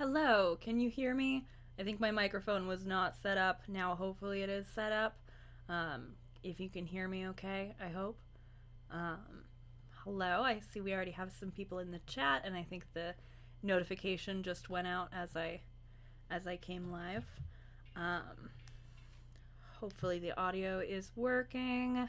Hello, can you hear me? I think my microphone was not set up. Now, hopefully, it is set up. If you can hear me okay, I hope. Um, Hello, I see we already have some people in the chat, and I think the notification just went out as I came live. Um, Hopefully, the audio is working.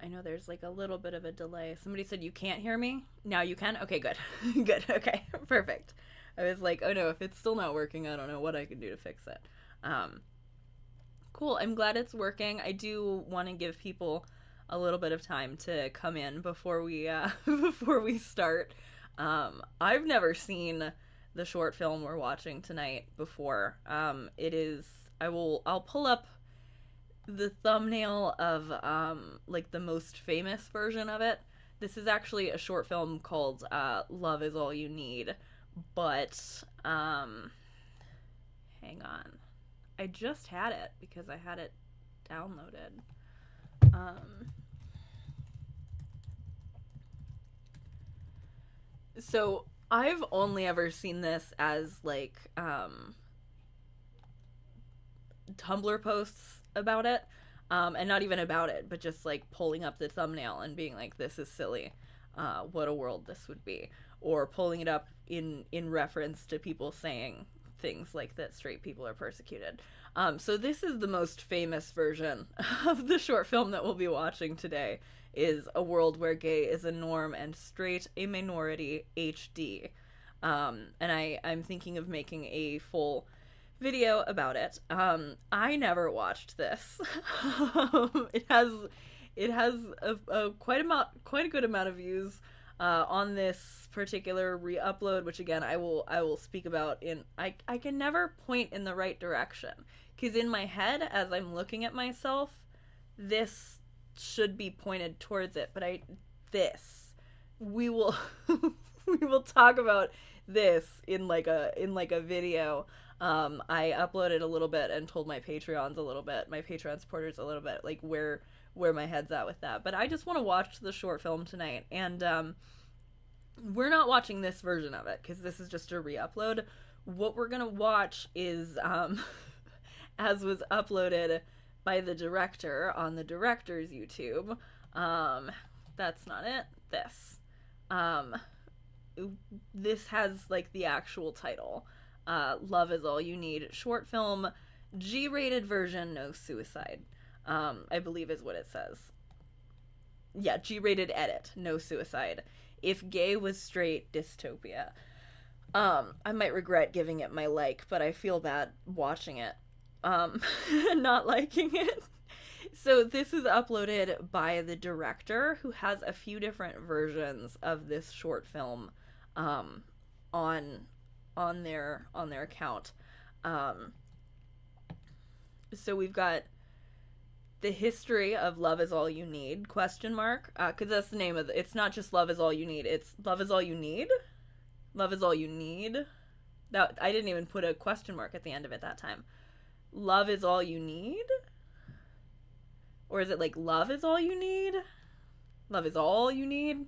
I know there's like a little bit of a delay. Somebody said you can't hear me. Now you can? Okay, good. Good. Okay, perfect. I was like, oh no, if it's still not working, I don't know what I can do to fix it. Um, cool. I'm glad it's working. I do want to give people a little bit of time to come in before we before we start. I've never seen the short film we're watching tonight before. It is. I'll pull up the thumbnail of like the most famous version of it. This is actually a short film called Love Is All You Need, but hang on. I just had it because I had it downloaded. So I've only ever seen this as like Tumblr posts about it, and not even about it, but just like pulling up the thumbnail and being like, "This is silly. What a world this would be," or pulling it up in reference to people saying things like that straight people are persecuted. So this is the most famous version of the short film that we'll be watching today. Is a world where gay is a norm and straight a minority HD. And I'm thinking of making a full video about it. I never watched this. It has quite a good amount of views on this particular re-upload, which again I will speak about in. I can never point in the right direction because in my head as I'm looking at myself, this should be pointed towards it, but we will we will talk about this in like a video. I uploaded a little bit and told my Patreon supporters a little bit, like where my head's at with that. But I just want to watch the short film tonight, and we're not watching this version of it because this is just a re-upload. What we're gonna watch is as was uploaded by the director on the director's YouTube. That's not it. This has like the actual title. Love Is All You Need, short film, G-rated version, no suicide, I believe is what it says. Yeah, G-rated edit, no suicide. If gay was straight, dystopia. I might regret giving it my like, but I feel bad watching it, not liking it. So this is uploaded by the director, who has a few different versions of this short film on their account. So we've got the history of Love Is All You Need, ? Because that's the name of it's not just Love Is All You Need, it's Love Is All You Need? Love Is All You Need? That I didn't even put a question mark at the end of it that time. Love Is All You Need? Or is it like Love Is All You Need? Love Is All You Need?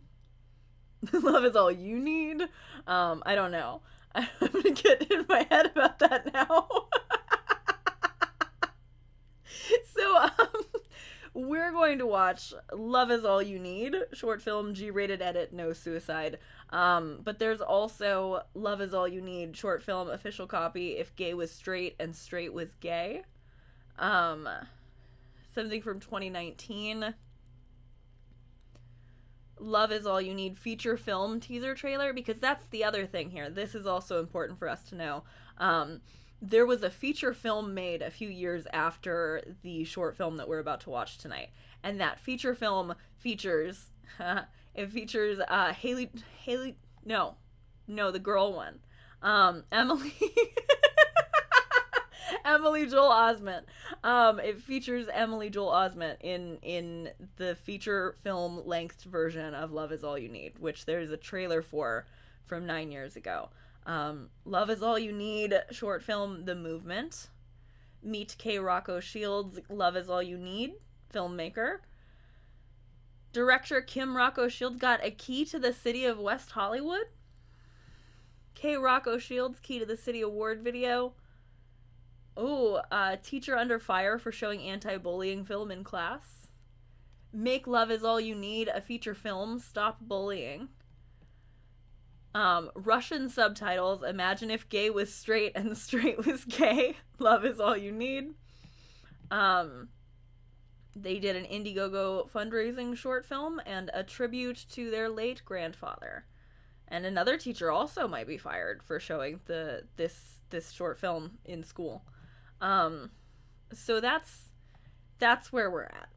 Love Is All You Need? I don't know. I'm gonna get in my head about that now. So, we're going to watch Love Is All You Need, short film, G-rated edit, no suicide. But there's also Love Is All You Need, short film, official copy, If Gay Was Straight and Straight Was Gay. Something from 2019. Love Is All You Need, feature film teaser trailer, because that's the other thing here. This is also important for us to know. There was a feature film made a few years after the short film that we're about to watch tonight. And that feature film features, Haley, no, the girl one. Emily, Emily Joel Osment. It features Emily Joel Osment in the feature film length version of Love Is All You Need, which there's a trailer for from 9 years ago. Love Is All You Need, short film, The Movement. Meet K. Rocco Shields, Love Is All You Need, filmmaker. Director Kim Rocco Shields got a key to the city of West Hollywood. K. Rocco Shields, key to the city award video. Oh, teacher under fire for showing anti-bullying film in class. Make Love Is All You Need, a feature film. Stop bullying. Russian subtitles. Imagine if gay was straight and straight was gay. Love Is All You Need. They did an Indiegogo fundraising short film and a tribute to their late grandfather. And another teacher also might be fired for showing this short film in school. So that's where we're at.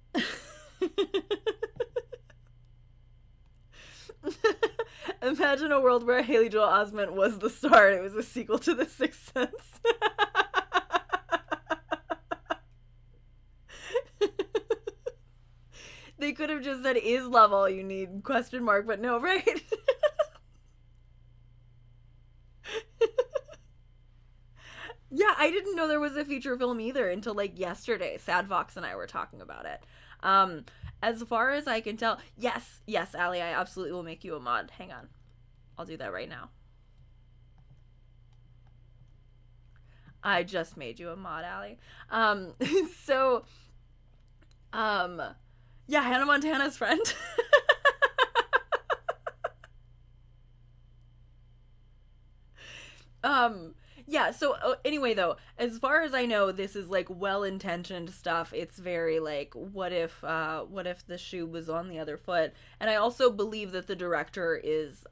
Imagine a world where Haley Joel Osment was the star and it was a sequel to The Sixth Sense. They could have just said, is love all you need? Question mark, but no, right? Yeah, I didn't know there was a feature film either until like yesterday. Sadfox and I were talking about it. As far as I can tell, yes, Allie, I absolutely will make you a mod. Hang on. I'll do that right now. I just made you a mod, Allie. Yeah, Hannah Montana's friend. Yeah, so anyway though, as far as I know, this is like well-intentioned stuff. It's very like, what if the shoe was on the other foot? And I also believe that the director is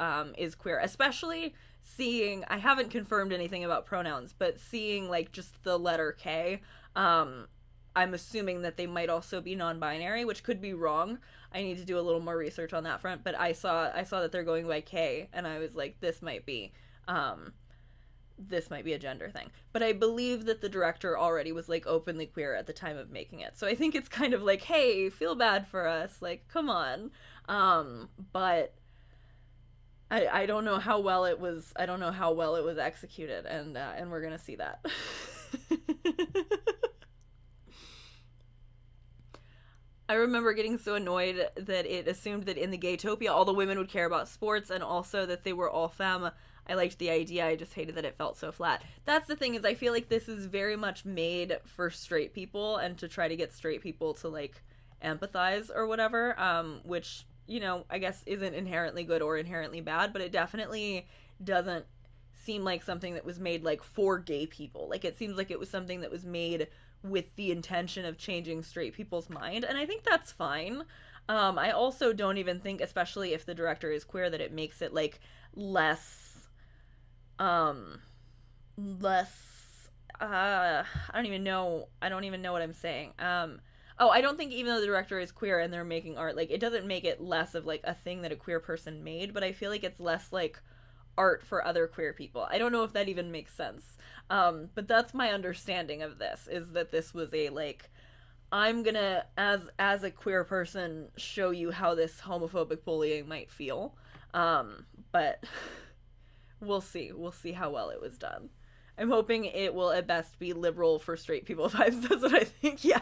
queer, especially seeing, I haven't confirmed anything about pronouns, but seeing like just the letter K, I'm assuming that they might also be non-binary, which could be wrong. I need to do a little more research on that front, but I saw that they're going by K, and I was like, this might be a gender thing. But I believe that the director already was like openly queer at the time of making it. So I think it's kind of like, hey, feel bad for us. Like, come on. But I don't know how well it was executed, and we're gonna see that. I remember getting so annoyed that it assumed that in the Gaytopia all the women would care about sports, and also that they were all femme. I liked the idea, I just hated that it felt so flat. That's the thing, is I feel like this is very much made for straight people and to try to get straight people to like empathize or whatever, which, you know, I guess isn't inherently good or inherently bad, but it definitely doesn't seem like something that was made like for gay people. Like, it seems like it was something that was made with the intention of changing straight people's mind, and I think that's fine. I also don't even think, especially if the director is queer, that it makes it like less I don't even know what I'm saying. I don't think, even though the director is queer and they're making art, like, it doesn't make it less of like a thing that a queer person made, but I feel like it's less like art for other queer people. I don't know if that even makes sense. But that's my understanding of this, is that this was a like, I'm gonna, as a queer person, show you how this homophobic bullying might feel. But we'll see how well it was done. I'm hoping it will at best be liberal for straight people vibes. That's what I think. Yeah.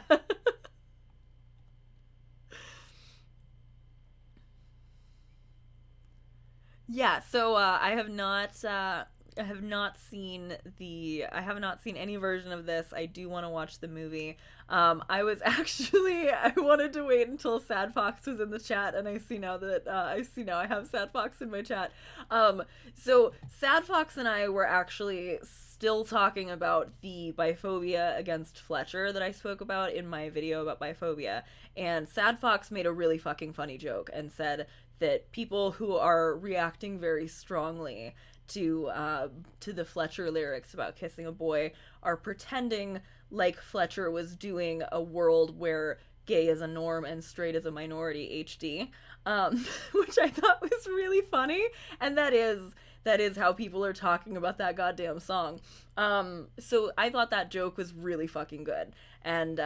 Yeah, so I have not seen any version of this. I do want to watch the movie. I wanted to wait until Sad Fox was in the chat, and I see now I have Sad Fox in my chat. So Sad Fox and I were actually still talking about the biphobia against Fletcher that I spoke about in my video about biphobia, and Sad Fox made a really fucking funny joke and said that people who are reacting very strongly to the Fletcher lyrics about kissing a boy are pretending like Fletcher was doing a world where gay is a norm and straight is a minority HD, which I thought was really funny, and that is how people are talking about that goddamn song. So I thought that joke was really fucking good, and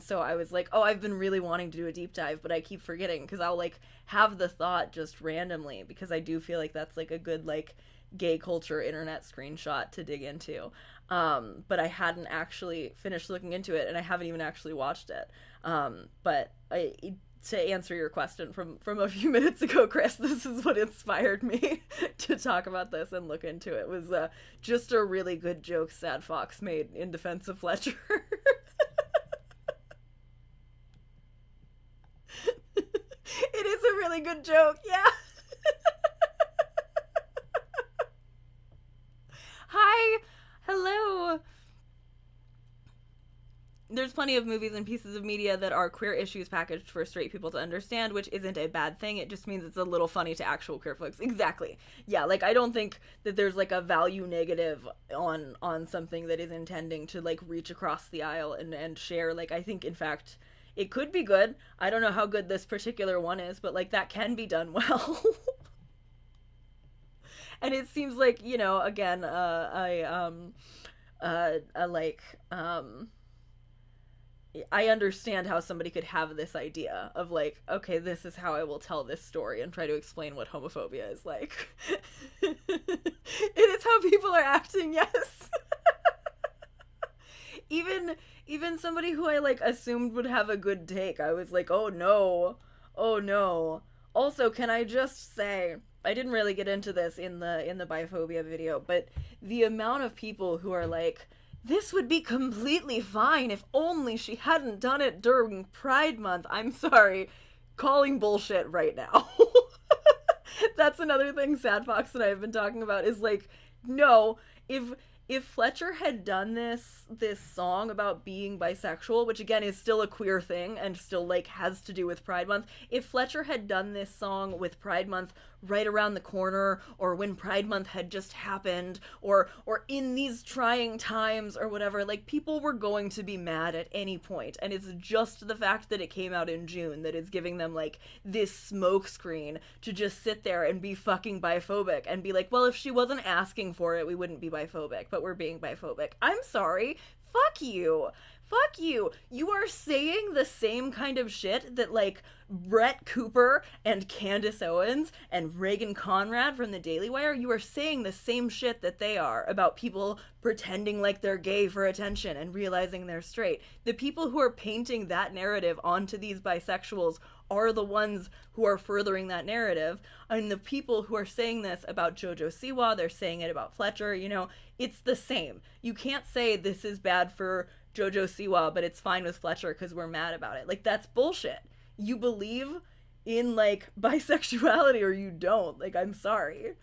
so I was like, oh, I've been really wanting to do a deep dive, but I keep forgetting, because I'll like have the thought just randomly, because I do feel like that's like a good like gay culture internet screenshot to dig into. But I hadn't actually finished looking into it, and I haven't even actually watched it. But to answer your question from a few minutes ago, Chris, this is what inspired me to talk about this and look into it. It was just a really good joke Sad Fox made in defense of Fletcher. It is a really good joke, yeah. Hi, hello. There's plenty of movies and pieces of media that are queer issues packaged for straight people to understand, which isn't a bad thing. It just means it's a little funny to actual queer folks. Exactly. Yeah, like, I don't think that there's, like, a value negative on something that is intending to, like, reach across the aisle and share. Like, I think, in fact, it could be good. I don't know how good this particular one is, but, like, that can be done well. And it seems like, you know, again, I understand how somebody could have this idea of, like, okay, this is how I will tell this story and try to explain what homophobia is like. It is how people are acting, yes. Even somebody who I, like, assumed would have a good take, I was like, oh no. Also, can I just say, I didn't really get into this in the biphobia video, but the amount of people who are like, this would be completely fine if only she hadn't done it during Pride Month. I'm sorry. Calling bullshit right now. That's another thing Sad Fox and I have been talking about is, like, no, if Fletcher had done this song about being bisexual, which again is still a queer thing and still, like, has to do with Pride Month, if Fletcher had done this song with Pride Month right around the corner, or when Pride Month had just happened, or in these trying times or whatever, like, people were going to be mad at any point, and it's just the fact that it came out in June that is giving them, like, this smokescreen to just sit there and be fucking biphobic and be like, well, if she wasn't asking for it, we wouldn't be biphobic, but we're being biphobic. I'm sorry. Fuck you. Fuck you. You are saying the same kind of shit that, like, Brett Cooper and Candace Owens and Reagan Conrad from the Daily Wire, you are saying the same shit that they are about people pretending like they're gay for attention and realizing they're straight. The people who are painting that narrative onto these bisexuals are the ones who are furthering that narrative. And the people who are saying this about JoJo Siwa, they're saying it about Fletcher, you know, it's the same. You can't say this is bad for JoJo Siwa, but it's fine with Fletcher because we're mad about it. Like, that's bullshit. You believe in, like, bisexuality or you don't. Like, I'm sorry.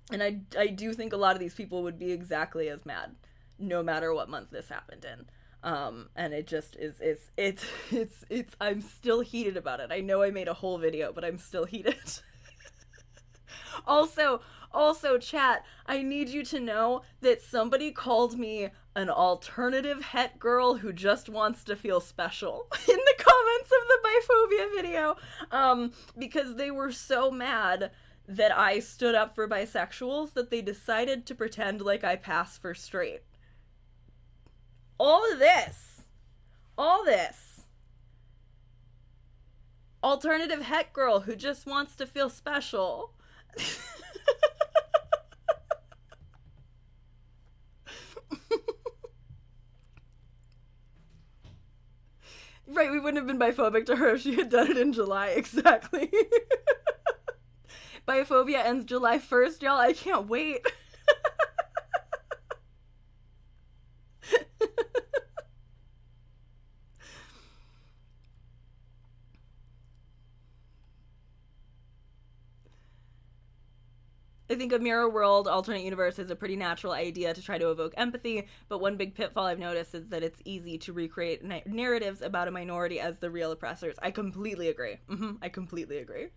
And I do think a lot of these people would be exactly as mad no matter what month this happened in. And it just it's I'm still heated about it. I know I made a whole video, but I'm still heated. Also, chat, I need you to know that somebody called me an alternative het girl who just wants to feel special in the comments of the biphobia video, because they were so mad that I stood up for bisexuals that they decided to pretend like I pass for straight. All this, alternative het girl who just wants to feel special. Right, we wouldn't have been biphobic to her if she had done it in July, exactly. Biphobia ends July 1st, y'all. I can't wait. I think a mirror world alternate universe is a pretty natural idea to try to evoke empathy, but one big pitfall I've noticed is that it's easy to recreate narratives about a minority as the real oppressors. I completely agree. I completely agree.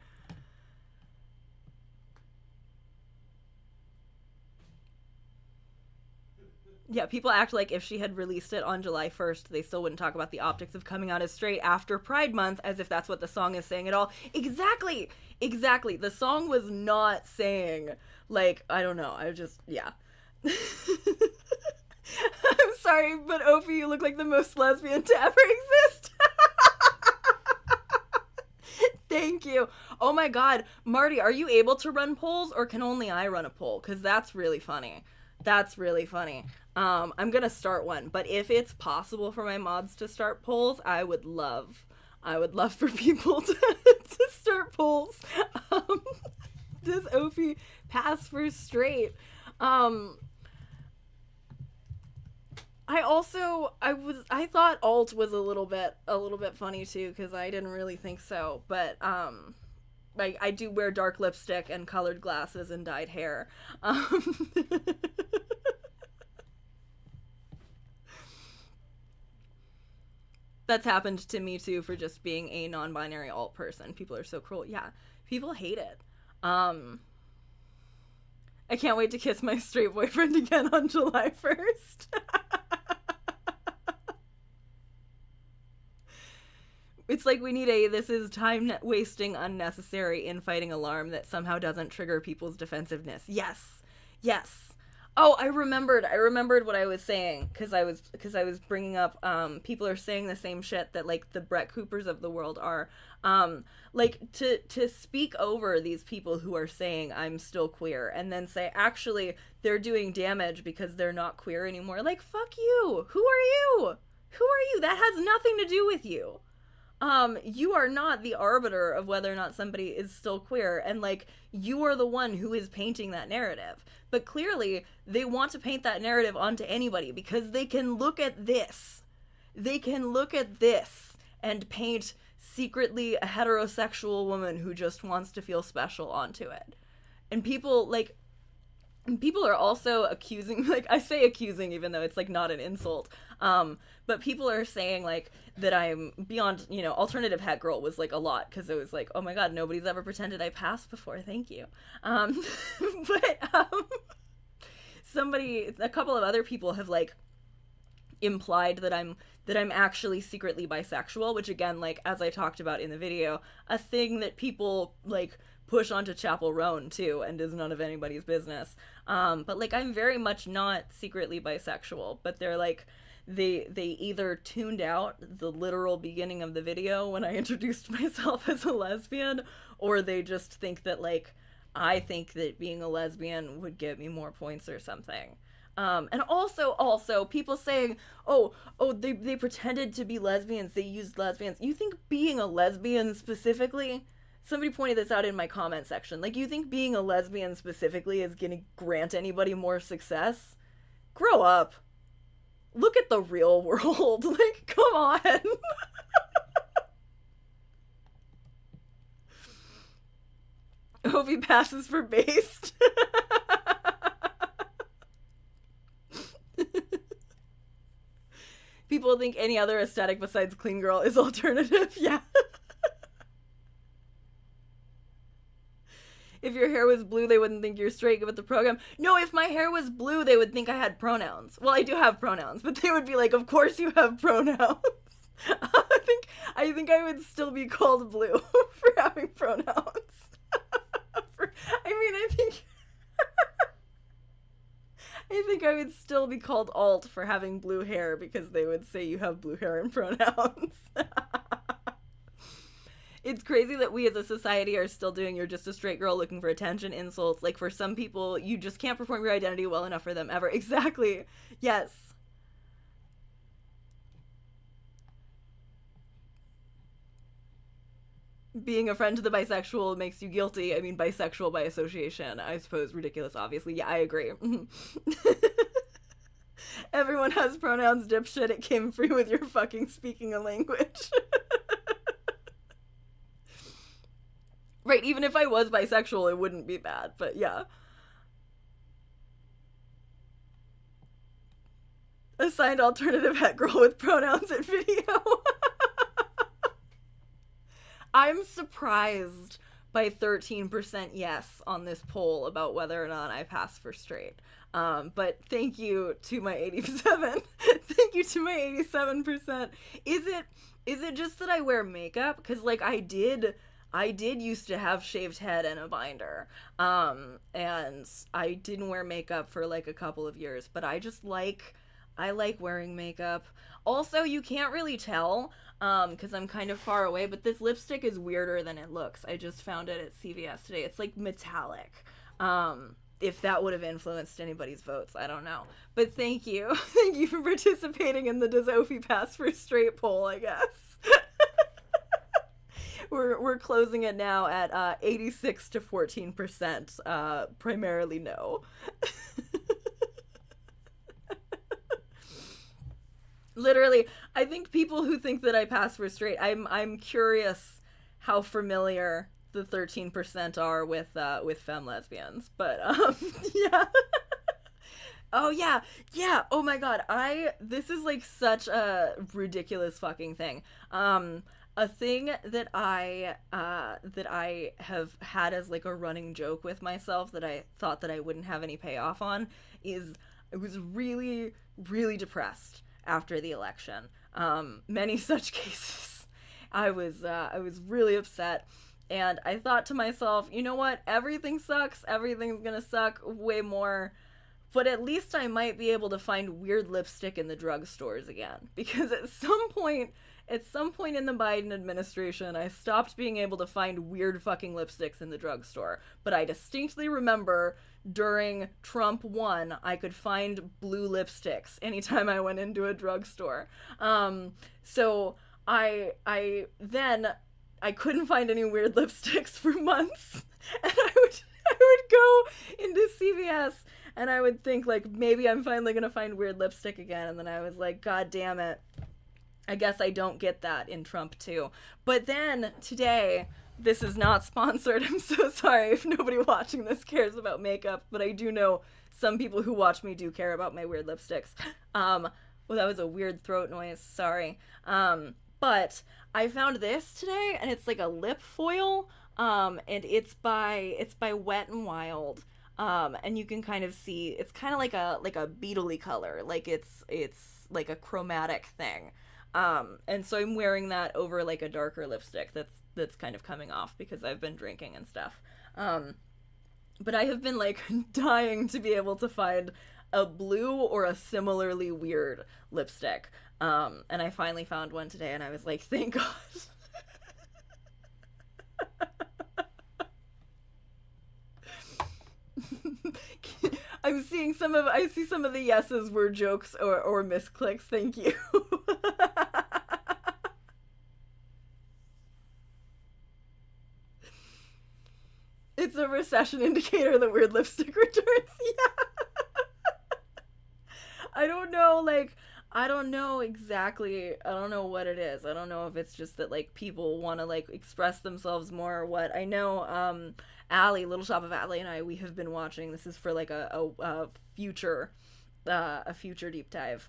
Yeah, people act like if she had released it on July 1st, they still wouldn't talk about the optics of coming out as straight after Pride Month, as if that's what the song is saying at all. Exactly! The song was not saying, like, I don't know, yeah. I'm sorry, but Ophie, you look like the most lesbian to ever exist. Thank you. Oh my god. Marty, are you able to run polls, or can only I run a poll? Because that's really funny. I'm gonna start one, but if it's possible for my mods to start polls, I would love I would love for people to start polls. Um, does Ophie pass for straight? I thought alt was a little bit funny too, because I didn't really think so, but like, I do wear dark lipstick and colored glasses and dyed hair. That's happened to me too, for just being a non-binary alt person. People are so cruel. Yeah, people hate it. I can't wait to kiss my straight boyfriend again on July 1st. It's like we need a "this is time wasting unnecessary infighting alarm that somehow doesn't trigger people's defensiveness." Yes. Yes. Oh, I remembered what I was saying, because I was bringing up, people are saying the same shit that, like, the Brett Coopers of the world are, like, to speak over these people who are saying I'm still queer, and then say, actually, they're doing damage because they're not queer anymore. Like, fuck you. Who are you? Who are you? That has nothing to do with you. You are not the arbiter of whether or not somebody is still queer, and, like, you are the one who is painting that narrative. But clearly, they want to paint that narrative onto anybody, because they can look at this. They can look at this and paint secretly a heterosexual woman who just wants to feel special onto it. And people are also accusing, like, I say accusing even though it's, like, not an insult, but people are saying, like, that I'm beyond, alternative het girl was, like, a lot, because it was like, oh my god, nobody's ever pretended I passed before, thank you. But a couple of other people have, like, implied that I'm actually secretly bisexual, which, again, like, as I talked about in the video, a thing that people, like, push onto Chapel Roan too, and is none of anybody's business. But, like, I'm very much not secretly bisexual, but they're like, they either tuned out the literal beginning of the video when I introduced myself as a lesbian, or they just think that, like, I think that being a lesbian would get me more points or something. And also people saying, they pretended to be lesbians, they used lesbians. You think being a lesbian specifically, somebody pointed this out in my comment section, like, you think being a lesbian specifically is gonna grant anybody more success? Grow up. Look at the real world. Like, come on. Ophie passes for based. People think any other aesthetic besides clean girl is alternative. Yeah. If your hair was blue, they wouldn't think you're straight with the program. No, if my hair was blue, they would think I had pronouns. Well, I do have pronouns, but they would be like, of course you have pronouns. I think I would still be called blue for having pronouns. I think I would still be called alt for having blue hair, because they would say you have blue hair and pronouns. It's crazy that we as a society are still doing "you're just a straight girl looking for attention" insults. Like, for some people, you just can't perform your identity well enough for them ever. Exactly. Yes. Being a friend to the bisexual makes you guilty. I mean, bisexual by association, I suppose. Ridiculous, obviously. Yeah, I agree. Everyone has pronouns, dipshit. It came free with your fucking speaking a language. Right, even if I was bisexual, it wouldn't be bad, but yeah. Assigned alternative het girl with pronouns at video. I'm surprised by 13% yes on this poll about whether or not I pass for straight. But thank you to my 87. Thank you to my 87%. Is it just that I wear makeup? Because, like, I did used to have shaved head and a binder. And I didn't wear makeup for, like, a couple of years, but I like wearing makeup. Also, you can't really tell, because I'm kind of far away, but this lipstick is weirder than it looks. I just found it at CVS today. It's, like, metallic. If that would have influenced anybody's votes, I don't know. But thank you. Thank you for participating in the "Does Ophie pass for straight" poll, I guess. we're closing it now at 86 to 14%, primarily no. Literally, I think people who think that I pass for straight, I'm curious how familiar the 13% are with femme lesbians, but yeah. Oh yeah, yeah. Oh my god, this is like such a ridiculous fucking thing. A thing that I have had as like a running joke with myself that I thought that I wouldn't have any payoff on is I was really, really depressed after the election. Many such cases. I was really upset. And I thought to myself, you know what? Everything sucks. Everything's gonna suck way more. But at least I might be able to find weird lipstick in the drugstores again. Because at some point in the Biden administration, I stopped being able to find weird fucking lipsticks in the drugstore. But I distinctly remember during Trump 1, I could find blue lipsticks anytime I went into a drugstore. So I couldn't find any weird lipsticks for months. And I would go into CVS and I would think, like, maybe I'm finally gonna find weird lipstick again. And then I was like, God damn it. I guess I don't get that in Trump 2. But then, today, this is not sponsored. I'm so sorry if nobody watching this cares about makeup. But I do know some people who watch me do care about my weird lipsticks. Well, that was a weird throat noise. Sorry. But I found this today, and it's like a lip foil. And it's by Wet n Wild. And you can kind of see it's kind of like a beetle-y color, like it's like a chromatic thing. And so I'm wearing that over like a darker lipstick that's kind of coming off because I've been drinking and stuff. But I have been like dying to be able to find a blue or a similarly weird lipstick. And I finally found one today, and I was like, thank God. I see some of the yeses were jokes or misclicks. Thank you. It's a recession indicator. The weird lipstick returns. Yeah. I don't know, like, I don't know exactly, I don't know what it is. I don't know if it's just that, like, people want to, like, express themselves more or what. I know, Allie, Little Shop of Allie and I, we have been watching, this is for, like, a future deep dive.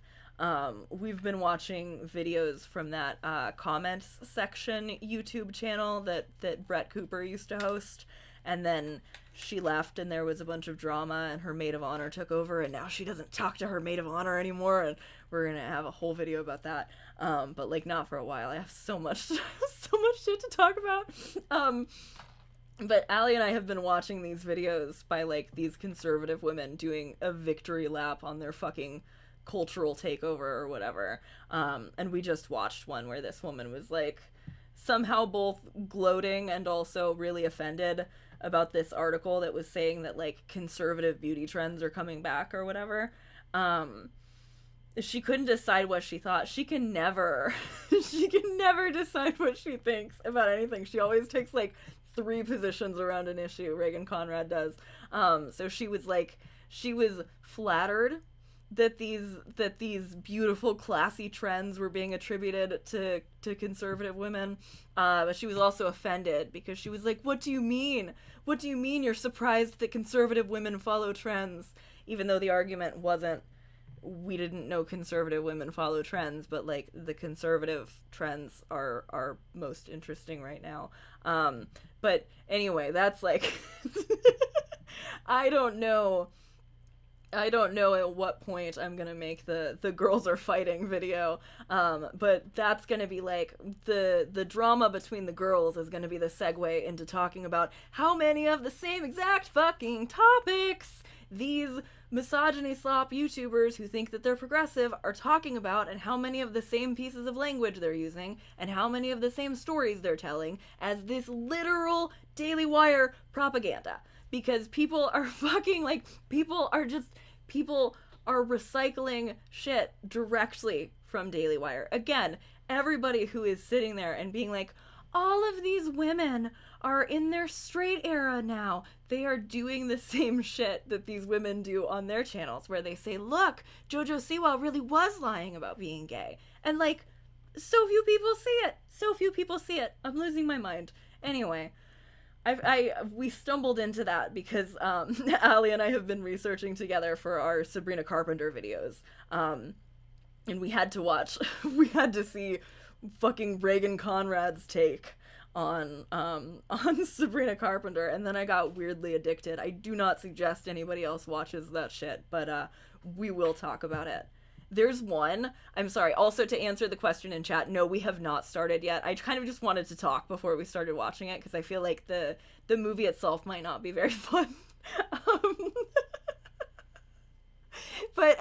We've been watching videos from that, comments section YouTube channel that Brett Cooper used to host. And then she left and there was a bunch of drama and her maid of honor took over and now she doesn't talk to her maid of honor anymore, and we're gonna have a whole video about that. But like not for a while. I have so much shit to talk about. But Allie and I have been watching these videos by like these conservative women doing a victory lap on their fucking cultural takeover or whatever. And we just watched one where this woman was like somehow both gloating and also really offended about this article that was saying that like conservative beauty trends are coming back or whatever. She couldn't decide what she thought. She can never decide what she thinks about anything. She always takes like 3 positions around an issue. Reagan Conrad does. So she was flattered that these beautiful, classy trends were being attributed to conservative women. But she was also offended because she was like, what do you mean? What do you mean you're surprised that conservative women follow trends? Even though the argument wasn't, we didn't know conservative women follow trends, but like the conservative trends are most interesting right now. But anyway, that's like, I don't know at what point I'm gonna make the girls are fighting video, but that's gonna be like the drama between the girls is gonna be the segue into talking about how many of the same exact fucking topics these misogyny slop YouTubers who think that they're progressive are talking about, and how many of the same pieces of language they're using, and how many of the same stories they're telling as this literal Daily Wire propaganda. Because people are fucking, like, people are recycling shit directly from Daily Wire. Again, everybody who is sitting there and being like, all of these women are in their straight era now. They are doing the same shit that these women do on their channels, where they say, look, Jojo Siwa really was lying about being gay. And, like, so few people see it. So few people see it. I'm losing my mind. Anyway, we stumbled into that because Allie and I have been researching together for our Sabrina Carpenter videos. And we had to see fucking Reagan Conrad's take on Sabrina Carpenter, and then I got weirdly addicted. I do not suggest anybody else watches that shit, but we will talk about it. There's one, I'm sorry, also to answer the question in chat, no, we have not started yet. I kind of just wanted to talk before we started watching it, because I feel like the movie itself might not be very fun. But,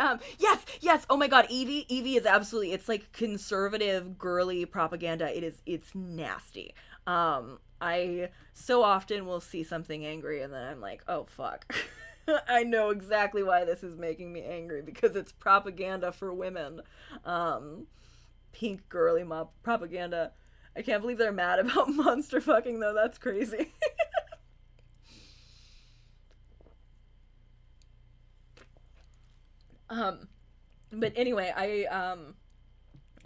yes, oh my god, Evie is absolutely, it's like conservative, girly propaganda. It's nasty. I so often will see something angry and then I'm like, oh fuck. I know exactly why this is making me angry, because it's propaganda for women. Pink girly mob propaganda. I can't believe they're mad about monster fucking though, that's crazy. But anyway, I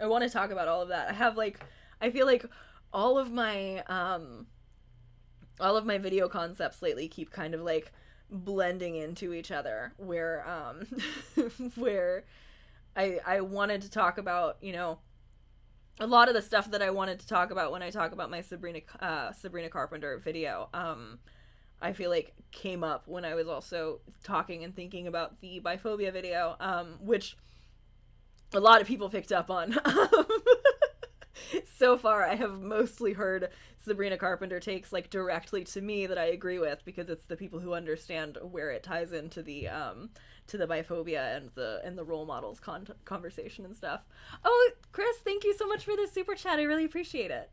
want to talk about all of that. I feel like all of my video concepts lately keep kind of like blending into each other, where where I wanted to talk about, you know, a lot of the stuff that I wanted to talk about when I talk about my Sabrina Carpenter video, I feel like came up when I was also talking and thinking about the biphobia video, which a lot of people picked up on. So far, I have mostly heard Sabrina Carpenter takes like directly to me that I agree with, because it's the people who understand where it ties into the biphobia and the role models conversation and stuff. Oh, Chris, thank you so much for the super chat. I really appreciate it.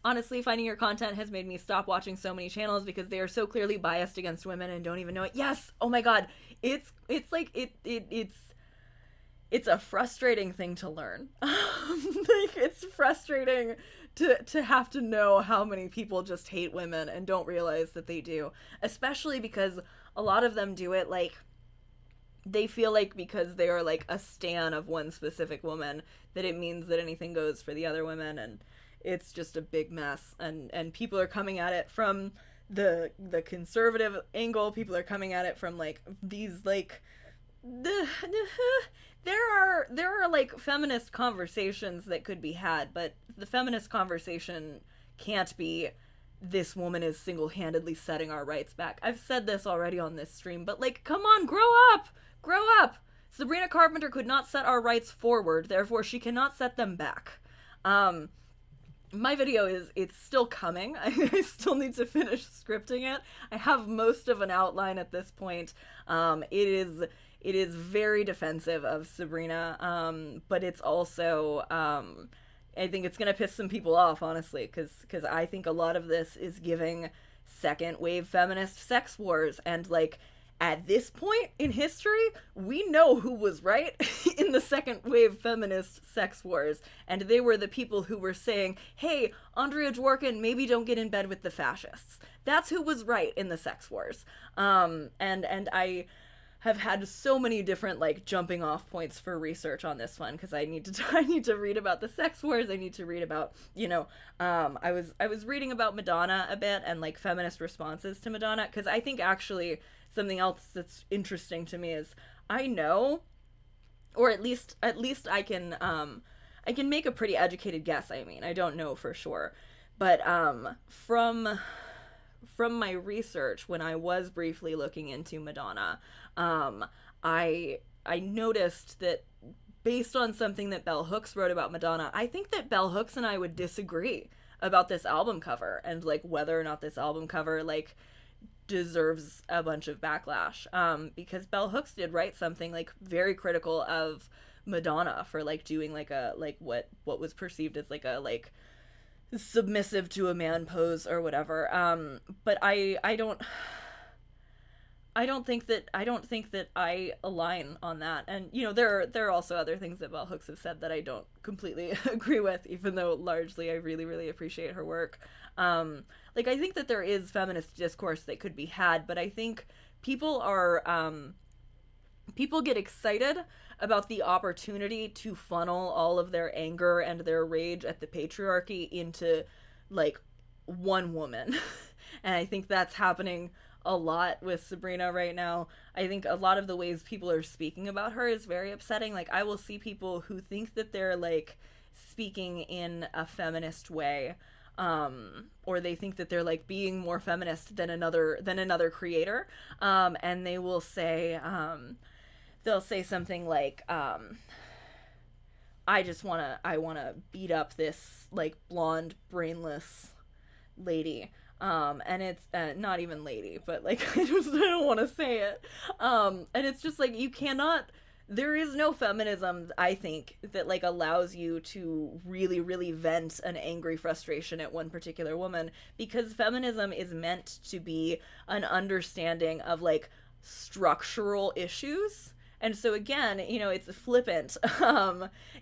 Honestly, finding your content has made me stop watching so many channels because they are so clearly biased against women and don't even know it. Yes! Oh my god. It's a frustrating thing to learn. Like, it's frustrating to have to know how many people just hate women and don't realize that they do. Especially because a lot of them do it, like, they feel like because they are, like, a stan of one specific woman, that it means that anything goes for the other women, and it's just a big mess. And people are coming at it from the conservative angle. People are coming at it from, like, these, like, there are like feminist conversations that could be had, but the feminist conversation can't be this woman is single-handedly setting our rights back. I've said this already on this stream, but like, come on, grow up. Sabrina Carpenter could not set our rights forward, therefore she cannot set them back. My video it's still coming. I still need to finish scripting it. I have most of an outline at this point. It is very defensive of Sabrina, but it's also, I think it's gonna piss some people off, honestly, because I think a lot of this is giving second wave feminist sex wars, and like, at this point in history, we know who was right in the second wave feminist sex wars, and they were the people who were saying, hey, Andrea Dworkin, maybe don't get in bed with the fascists. That's who was right in the sex wars. And I have had so many different like jumping off points for research on this one, because I need to read about the sex wars. I need to read about, you know, I was reading about Madonna a bit and like feminist responses to Madonna, because I think actually something else that's interesting to me is I know, or at least I can make a pretty educated guess. I mean, I don't know for sure, but from my research, when I was briefly looking into Madonna, I noticed that based on something that Bell Hooks wrote about Madonna, I think that Bell Hooks and I would disagree about this album cover and like whether or not this album cover like deserves a bunch of backlash, because Bell Hooks did write something like very critical of Madonna for like doing like a like what was perceived as like a like submissive to a man pose or whatever, but I don't I don't think that I align on that. And you know, there are also other things that Bell Hooks have said that I don't completely agree with, even though largely I really really appreciate her work. Like I think that there is feminist discourse that could be had, but I think people are people get excited about the opportunity to funnel all of their anger and their rage at the patriarchy into like one woman. And I think that's happening a lot with Sabrina right now. I think a lot of the ways people are speaking about her is very upsetting. Like I will see people who think that they're like speaking in a feminist way, or they think that they're like being more feminist than another creator, and they will say they'll say something like I want to beat up this like blonde brainless lady, and it's not even lady, but like I don't want to say it, and it's just like you cannot, there is no feminism I think that like allows you to really really vent an angry frustration at one particular woman, because feminism is meant to be an understanding of like structural issues. And so again, you know, it's flippant.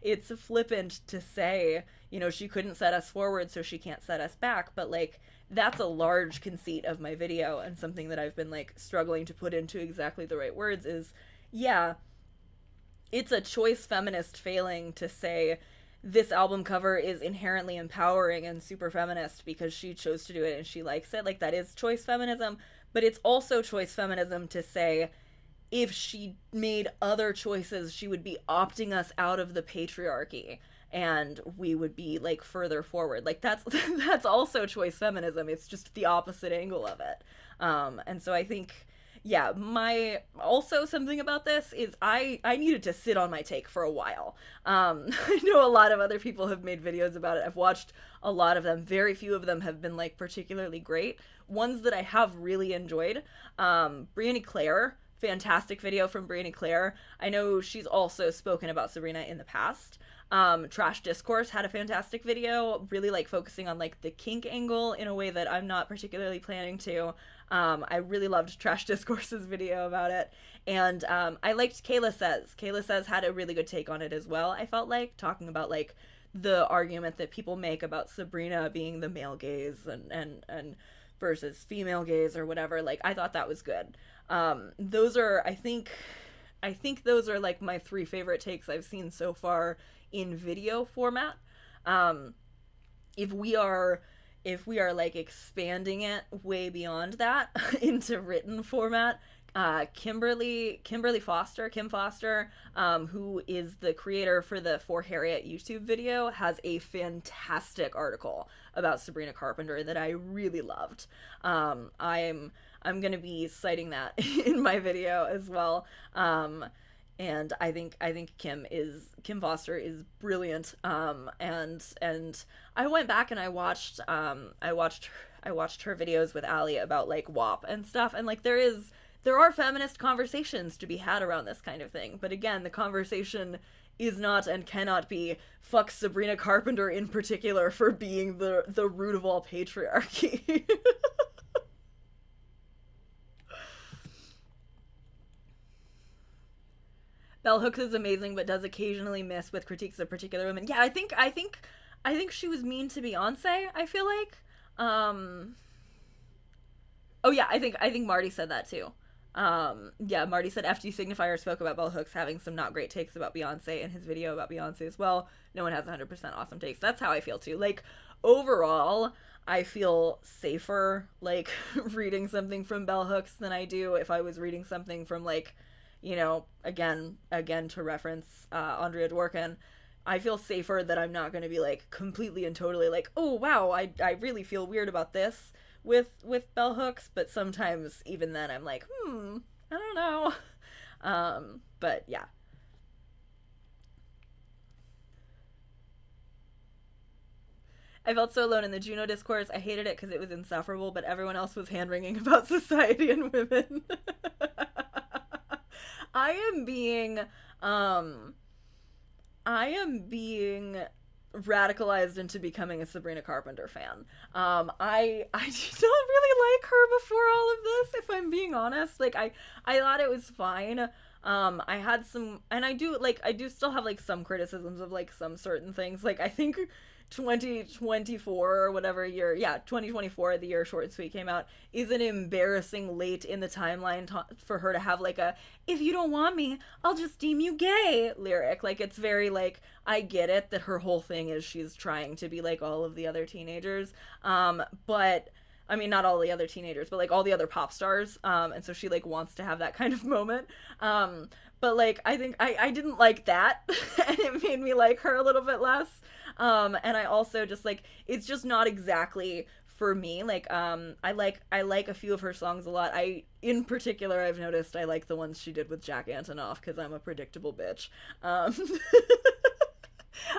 It's flippant to say, you know, she couldn't set us forward, so she can't set us back. But like, that's a large conceit of my video, and something that I've been like struggling to put into exactly the right words is, yeah, it's a choice feminist failing to say this album cover is inherently empowering and super feminist because she chose to do it and she likes it. Like that is choice feminism, but it's also choice feminism to say if she made other choices, she would be opting us out of the patriarchy and we would be like further forward. Like that's that's also choice feminism. It's just the opposite angle of it. And so I think, yeah, my also something about this is I needed to sit on my take for a while. I know a lot of other people have made videos about it. I've watched a lot of them. Very few of them have been like particularly great. Ones that I have really enjoyed, Brianna Claire, fantastic video from Brianna Claire. I know she's also spoken about Sabrina in the past. Trash Discourse had a fantastic video, really like focusing on like the kink angle in a way that I'm not particularly planning to. I really loved Trash Discourse's video about it. And I liked Kayla Says. Kayla Says had a really good take on it as well. I felt like talking about like the argument that people make about Sabrina being the male gaze and versus female gaze or whatever. Like I thought that was good. Those are, I think those are like my three favorite takes I've seen so far in video format. If we are like expanding it way beyond that into written format, Kim Foster, who is the creator for the For Harriet YouTube video, has a fantastic article about Sabrina Carpenter that I really loved. I'm gonna be citing that in my video as well. And I think Kim Foster is brilliant. And I went back and I watched her videos with Ali about like WAP and stuff, and like there are feminist conversations to be had around this kind of thing. But again, the conversation is not and cannot be fuck Sabrina Carpenter in particular for being the root of all patriarchy. Bell Hooks is amazing, but does occasionally miss with critiques of particular women. Yeah, I think she was mean to Beyonce. I feel like. Oh yeah, I think Marty said that too. Yeah, Marty said FG Signifier spoke about Bell Hooks having some not great takes about Beyonce in his video about Beyonce as well. No one has 100% awesome takes. That's how I feel too. Like overall, I feel safer like reading something from Bell Hooks than I do if I was reading something from like, you know, again to reference Andrea Dworkin, I feel safer that I'm not going to be like completely and totally like, oh wow, I really feel weird about this with Bell Hooks, but sometimes even then I'm like, I don't know. But yeah. I felt so alone in the Juno discourse. I hated it because it was insufferable, but everyone else was hand-wringing about society and women. I am being radicalized into becoming a Sabrina Carpenter fan. I did not really like her before all of this, if I'm being honest. Like I thought it was fine. I had some, and I do still have like some criticisms of like some certain things. Like I think 2024 or whatever year, yeah, 2024, the year Short and Sweet came out, is an embarrassing late in the timeline for her to have like a "if you don't want me, I'll just deem you gay" lyric. Like it's very like, I get it that her whole thing is she's trying to be like all of the other teenagers, but I mean, not all the other teenagers, but like all the other pop stars. And so she like wants to have that kind of moment. But like, I think I didn't like that and it made me like her a little bit less. And I also just like, it's just not exactly for me. Like, I like a few of her songs a lot. In particular, I've noticed I like the ones she did with Jack Antonoff, cause I'm a predictable bitch.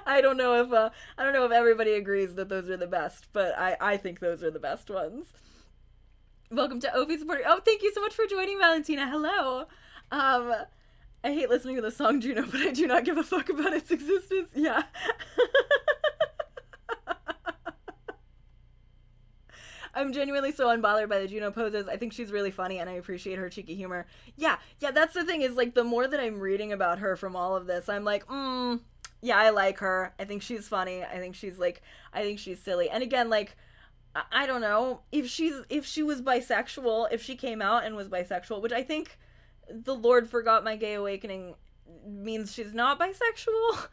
I don't know if everybody agrees that those are the best, but I think those are the best ones. Welcome to Ophie supporter. Oh, thank you so much for joining, Valentina. Hello. I hate listening to the song Juno, but I do not give a fuck about its existence. Yeah. I'm genuinely so unbothered by the Juno poses. I think she's really funny and I appreciate her cheeky humor. Yeah, that's the thing is like the more that I'm reading about her from all of this, I'm like, yeah, I like her. I think she's funny. I think she's silly. And again, like, I don't know if she was bisexual, if she came out and was bisexual, which I think the Lord forgot my gay awakening means she's not bisexual.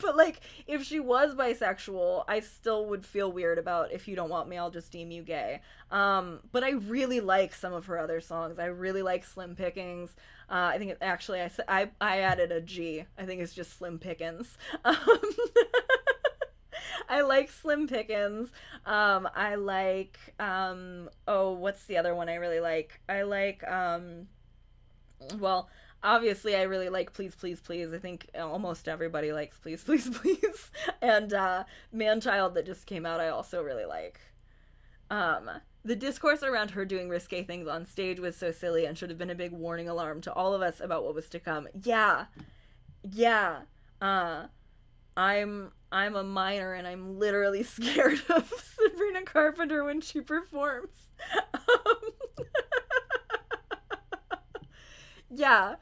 But like, if she was bisexual, I still would feel weird about "if you don't want me, I'll just deem you gay." But I really like some of her other songs. I really like Slim Pickings. I think I added a G. I think it's just Slim Pickens. I like Slim Pickens. I like, what's the other one I really like? I like, well, obviously I really like Please Please Please. I think almost everybody likes Please Please Please. And Man-Child that just came out I also really like. The discourse around her doing risque things on stage was so silly and should have been a big warning alarm to all of us about what was to come. Yeah. I'm a minor and I'm literally scared of Sabrina Carpenter when she performs. Yeah.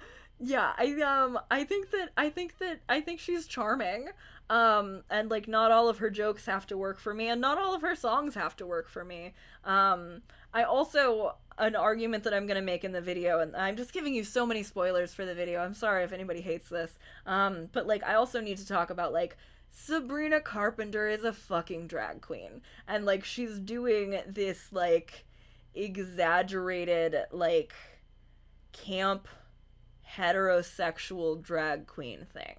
I think she's charming. And like not all of her jokes have to work for me and not all of her songs have to work for me. I also, an argument that I'm going to make in the video, and I'm just giving you so many spoilers for the video. I'm sorry if anybody hates this. But like I also need to talk about like Sabrina Carpenter is a fucking drag queen and like she's doing this like exaggerated like camp heterosexual drag queen thing.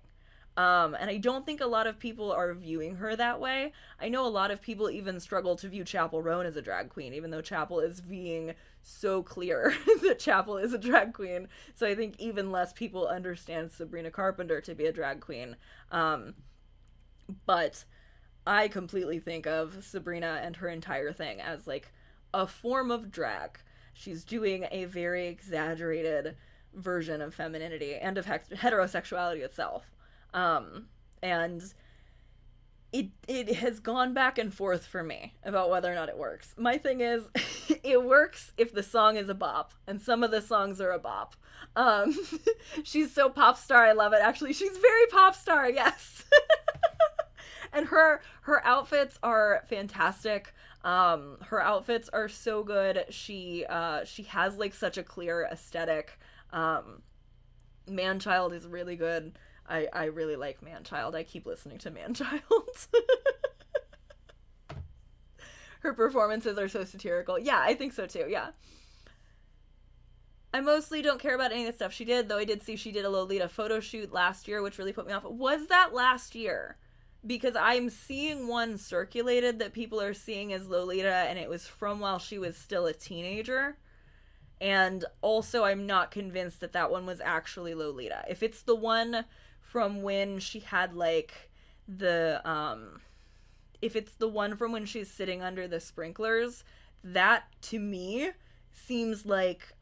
And I don't think a lot of people are viewing her that way. I know a lot of people even struggle to view Chappell Roan as a drag queen, even though Chappell is being so clear that Chappell is a drag queen. So I think even less people understand Sabrina Carpenter to be a drag queen. But I completely think of Sabrina and her entire thing as like a form of drag. She's doing a very exaggerated version of femininity and of heterosexuality itself. And it has gone back and forth for me about whether or not it works. My thing is, it works if the song is a bop, and some of the songs are a bop. She's so pop star, I love it. Actually, she's very pop star, yes. And her outfits are fantastic. Her outfits are so good. She has like such a clear aesthetic. Man-Child is really good. I really like Man-Child. I keep listening to Man-Child. Her performances are so satirical. Yeah, I think so too, yeah. I mostly don't care about any of the stuff she did, though I did see she did a Lolita photo shoot last year, which really put me off. Was that last year? Because I'm seeing one circulated that people are seeing as Lolita, and it was from while she was still a teenager. And also, I'm not convinced that that one was actually Lolita. If it's the one from when she had, like, if it's the one from when she's sitting under the sprinklers, that, to me, seems like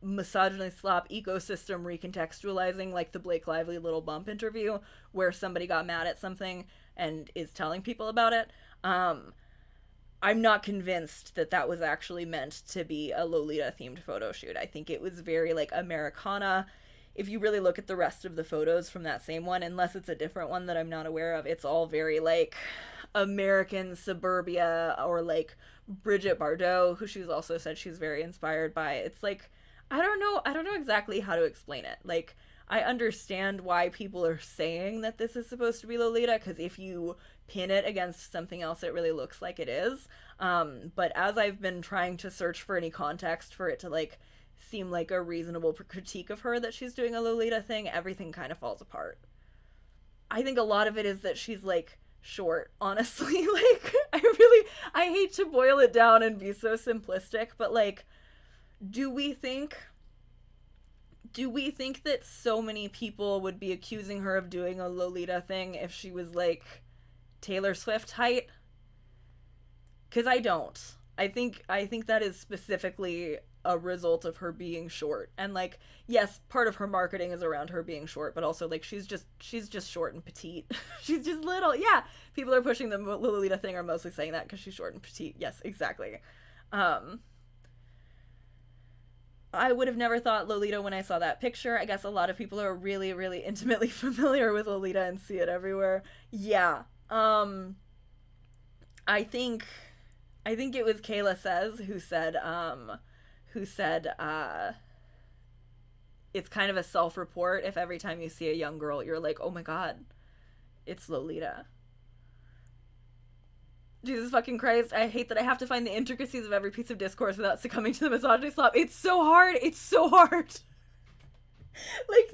misogyny slop ecosystem recontextualizing, like the Blake Lively Little Bump interview where somebody got mad at something and is telling people about it. I'm not convinced that that was actually meant to be a Lolita themed photo shoot. I think it was very like Americana. If you really look at the rest of the photos from that same one, unless it's a different one that I'm not aware of, it's all very like American suburbia, or like Bridget Bardot, who she's also said she's very inspired by. It's like, I don't know exactly how to explain it. Like, I understand why people are saying that this is supposed to be Lolita, because if you pin it against something else, it really looks like it is. But as I've been trying to search for any context for it to like seem like a reasonable critique of her that she's doing a Lolita thing, everything kind of falls apart. I think a lot of it is that she's like short, honestly. Like, I hate to boil it down and be so simplistic, but like, do we think that so many people would be accusing her of doing a Lolita thing if she was like Taylor Swift height? Because I don't. I think that is specifically a result of her being short. And like, yes, part of her marketing is around her being short, but also like she's just short and petite. She's just little. Yeah, people are pushing the Lolita thing are mostly saying that because she's short and petite. Yes, exactly. I would have never thought Lolita when I saw that picture. I guess a lot of people are really, really intimately familiar with Lolita and see it everywhere. Yeah. I think it was Kayla Says who said it's kind of a self-report if every time you see a young girl you're like, oh my god, it's Lolita. Jesus fucking Christ, I hate that I have to find the intricacies of every piece of discourse without succumbing to the misogyny slop. It's so hard. Like,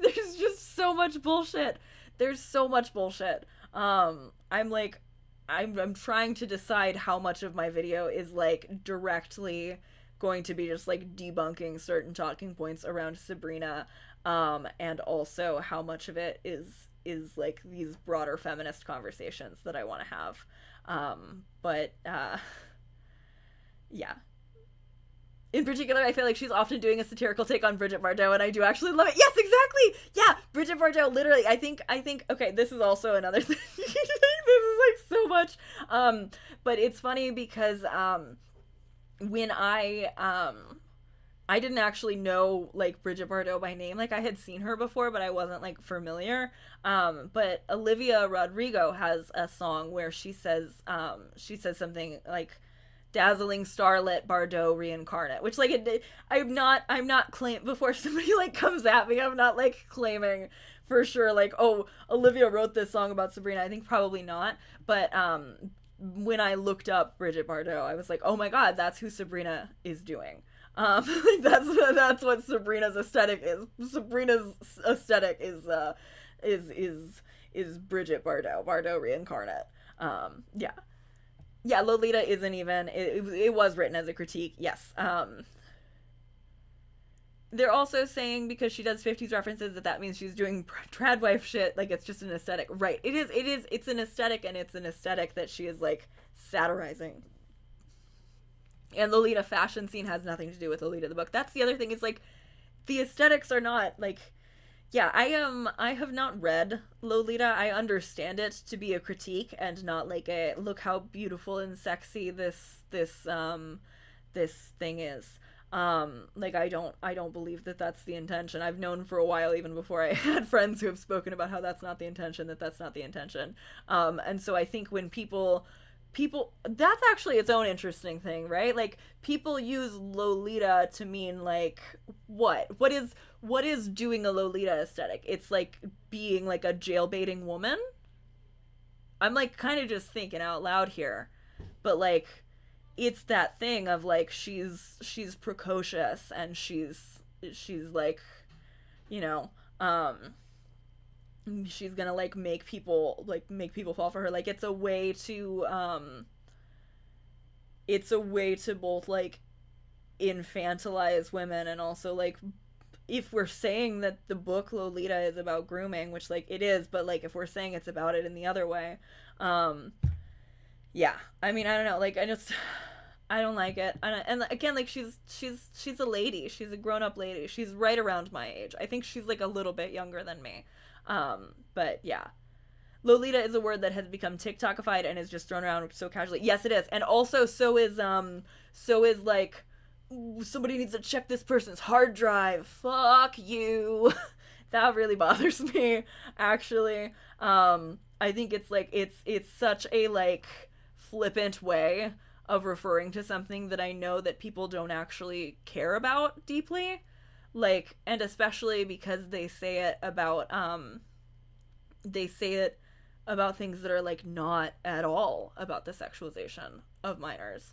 there's just so much bullshit. I'm trying to decide how much of my video is, like, directly going to be just, like, debunking certain talking points around Sabrina, and also how much of it is, like, these broader feminist conversations that I want to have. Yeah. In particular, I feel like she's often doing a satirical take on Bridget Bardot, and I do actually love it. Yes, exactly! Yeah, Bridget Bardot, literally, I think, okay, this is also another thing. This is, like, so much. But it's funny because, when I didn't actually know, like, Bridget Bardot by name. Like, I had seen her before, but I wasn't, like, familiar. But Olivia Rodrigo has a song where she says something like, dazzling starlet Bardot reincarnate, which, like, I'm not claim before somebody, like, comes at me, I'm not, like, claiming for sure, like, oh, Olivia wrote this song about Sabrina. I think probably not. But, when I looked up Bridget Bardot, I was like, oh my god, that's who Sabrina is doing. That's what Sabrina's aesthetic is. Sabrina's aesthetic is Bridget Bardot reincarnate. Yeah, Lolita isn't even, it was written as a critique, yes. They're also saying because she does 50s references that means she's doing trad wife shit, like it's just an aesthetic. Right, it's an aesthetic, and it's an aesthetic that she is, like, satirizing. And Lolita fashion scene has nothing to do with Lolita the book. That's the other thing, is, like, the aesthetics are not, like, yeah, I have not read Lolita. I understand it to be a critique and not like a look how beautiful and sexy this thing is. Like, I don't believe that that's the intention. I've known for a while, even before I had friends who have spoken about how that's not the intention, that's not the intention. And so I think when people, that's actually its own interesting thing, right? Like, people use Lolita to mean, like, what is doing a Lolita aesthetic? It's like being like a jailbaiting woman. I'm, like, kind of just thinking out loud here, but, like, it's that thing of, like, she's precocious, and she's like, you know, she's gonna, like, make people fall for her. Like, it's a way to both, like, infantilize women, and also, like, if we're saying that the book Lolita is about grooming, which, like, it is, but, like, if we're saying it's about it in the other way, yeah, I mean, I don't know, like, I don't like it. And again, like, she's a lady. She's a grown-up lady. She's right around my age. I think she's, like, a little bit younger than me. But yeah, Lolita is a word that has become TikTokified and is just thrown around so casually. Yes, it is. And also so is like, somebody needs to check this person's hard drive. Fuck you. That really bothers me, actually. I think it's like it's such a like flippant way of referring to something that I know that people don't actually care about deeply. Like, and especially because they say it about things that are like not at all about the sexualization of minors.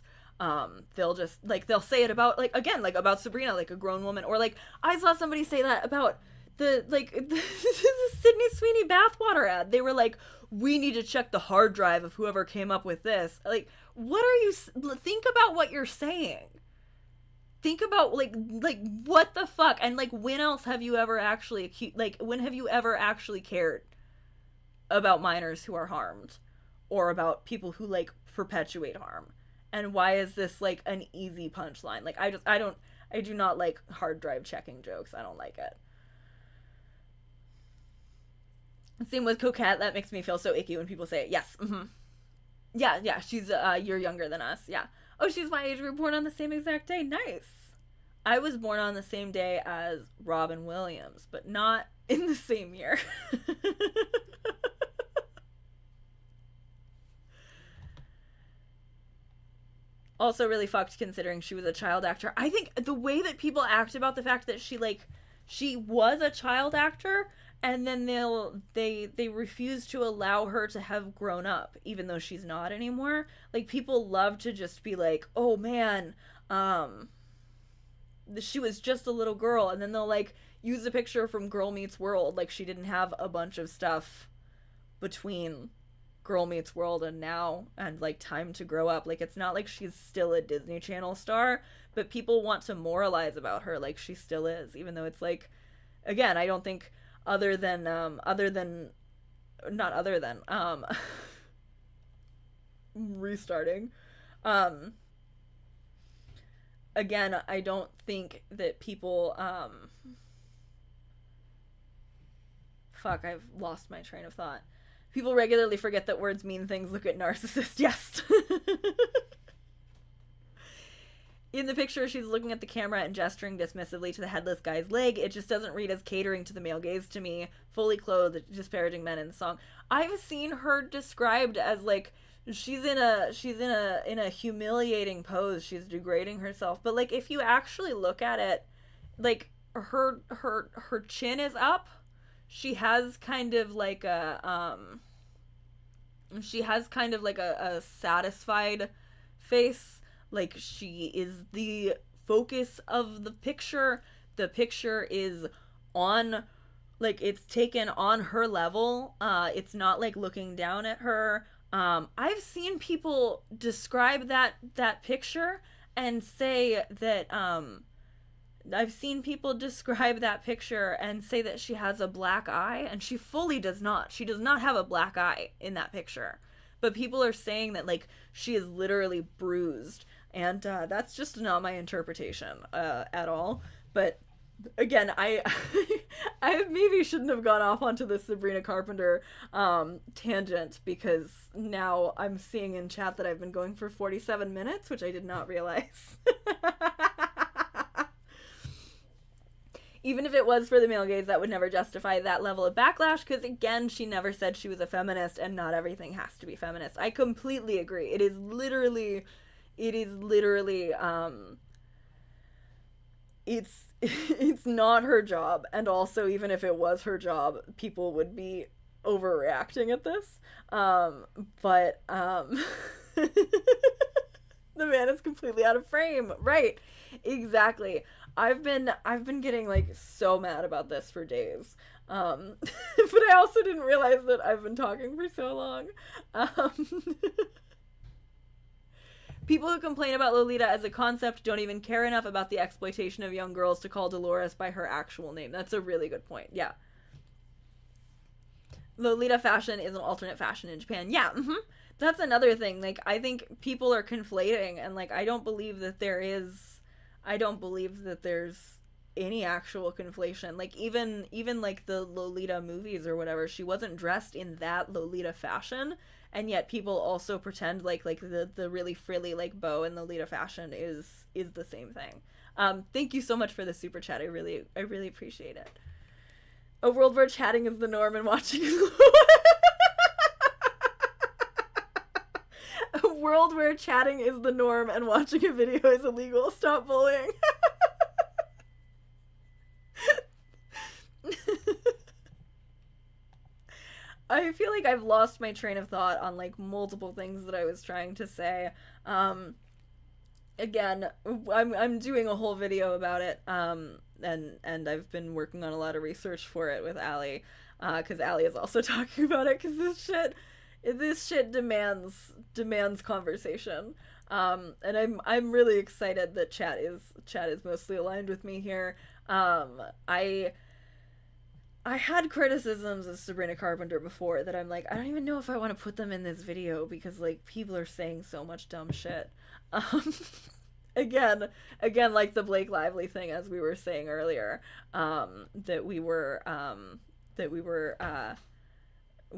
They'll say it about, like, again, like about Sabrina, like a grown woman, or like I saw somebody say that about the Sydney Sweeney bathwater ad. They were like, we need to check the hard drive of whoever came up with this. Like, what are you, think about what you're saying. Think about like what the fuck. And like, when else have you ever actually, like, when have you ever actually cared about minors who are harmed, or about people who like perpetuate harm? And why is this like an easy punchline? Like, I do not like hard drive checking jokes. I don't like it. Same with coquette. That makes me feel so icky when people say it. Yes. Mm-hmm. Yeah. She's you're younger than us. Yeah. Oh, she's my age. We were born on the same exact day. Nice. I was born on the same day as Robin Williams, but not in the same year. Also really fucked considering she was a child actor. I think the way that people act about the fact that she was a child actor, and then they refuse to allow her to have grown up even though she's not anymore. Like, people love to just be like, oh man, she was just a little girl, and then they'll like use a picture from Girl Meets World, like she didn't have a bunch of stuff between Girl Meets World and now, and like time to grow up. Like, it's not like she's still a Disney Channel star, but people want to moralize about her like she still is, even though it's like, again, I don't think restarting, again, I don't think that people fuck, I've lost my train of thought. People regularly forget that words mean things. Look at narcissist. Yes. In the picture, she's looking at the camera and gesturing dismissively to the headless guy's leg. It just doesn't read as catering to the male gaze to me. Fully clothed, disparaging men in the song. I've seen her described as like, she's in a humiliating pose. She's degrading herself. But like, if you actually look at it, like, her chin is up. She has kind of like a satisfied face. Like, she is the focus of the picture. The picture is on, like, it's taken on her level. It's not like looking down at her. I've seen people describe that picture and say that she has a black eye, and she fully does not. She does not have a black eye in that picture. But people are saying that, like, she is literally bruised. And that's just not my interpretation at all. But again, I maybe shouldn't have gone off onto this Sabrina Carpenter tangent, because now I'm seeing in chat that I've been going for 47 minutes, which I did not realize. Even if it was for the male gaze, that would never justify that level of backlash, because again, she never said she was a feminist, and not everything has to be feminist. I completely agree. It is literally it's not her job, and also, even if it was her job, people would be overreacting at this. But the man is completely out of frame. Right. Exactly. I've been getting like so mad about this for days. But I also didn't realize that I've been talking for so long. People who complain about Lolita as a concept don't even care enough about the exploitation of young girls to call Dolores by her actual name. That's a really good point. Yeah. Lolita fashion is an alternate fashion in Japan. Yeah, That's another thing. Like, I think people are conflating, and like, I don't believe that there's any actual conflation. Like even like the Lolita movies or whatever, she wasn't dressed in that Lolita fashion, and yet people also pretend like the really frilly like bow in Lolita fashion is the same thing. Thank you so much for the super chat. I really appreciate it. A world where chatting is the norm and watching a world where chatting is the norm and watching a video is illegal. Stop bullying. I feel like I've lost my train of thought on like multiple things that I was trying to say. Again, I'm doing a whole video about it. And I've been working on a lot of research for it with Allie, because Allie is also talking about it, because this shit demands conversation. And I'm really excited that chat is mostly aligned with me here. I had criticisms of Sabrina Carpenter before that I'm like, I don't even know if I want to put them in this video because like people are saying so much dumb shit. Again, like the Blake Lively thing, as we were saying earlier,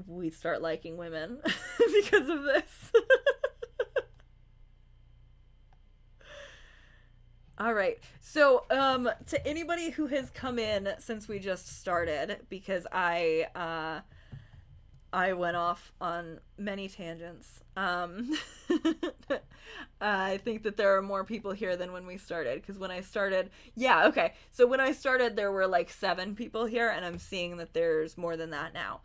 we start liking women because of this. All right. So, to anybody who has come in since we just started, because I went off on many tangents. I think that there are more people here than when we started, because when I started, yeah, okay. So when I started, there were like 7 people here, and I'm seeing that there's more than that now.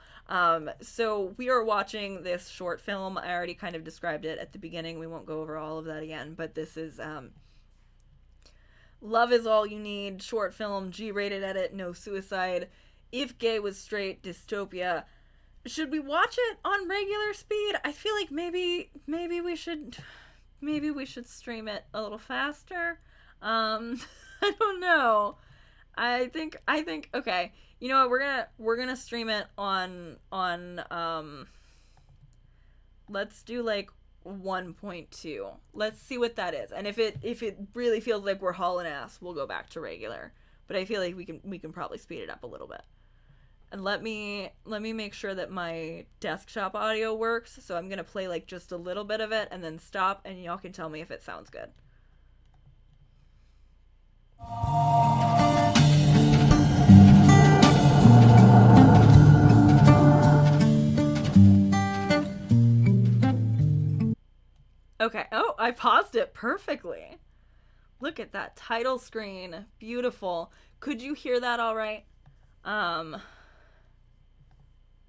So we are watching this short film. I already kind of described it at the beginning. We won't go over all of that again, but this is, Love Is All You Need, short film, G-rated edit, no suicide. If gay was straight, dystopia. Should we watch it on regular speed? I feel like maybe we should stream it a little faster. I don't know. I think okay. You know what? We're gonna stream it on let's do like 1.2. Let's see what that is. And if it really feels like we're hauling ass, we'll go back to regular. But I feel like we can probably speed it up a little bit. And let me make sure that my desktop audio works. So I'm gonna play like just a little bit of it and then stop, and y'all can tell me if it sounds good. Okay. Oh, I paused it perfectly. Look at that title screen. Beautiful. Could you hear that all right?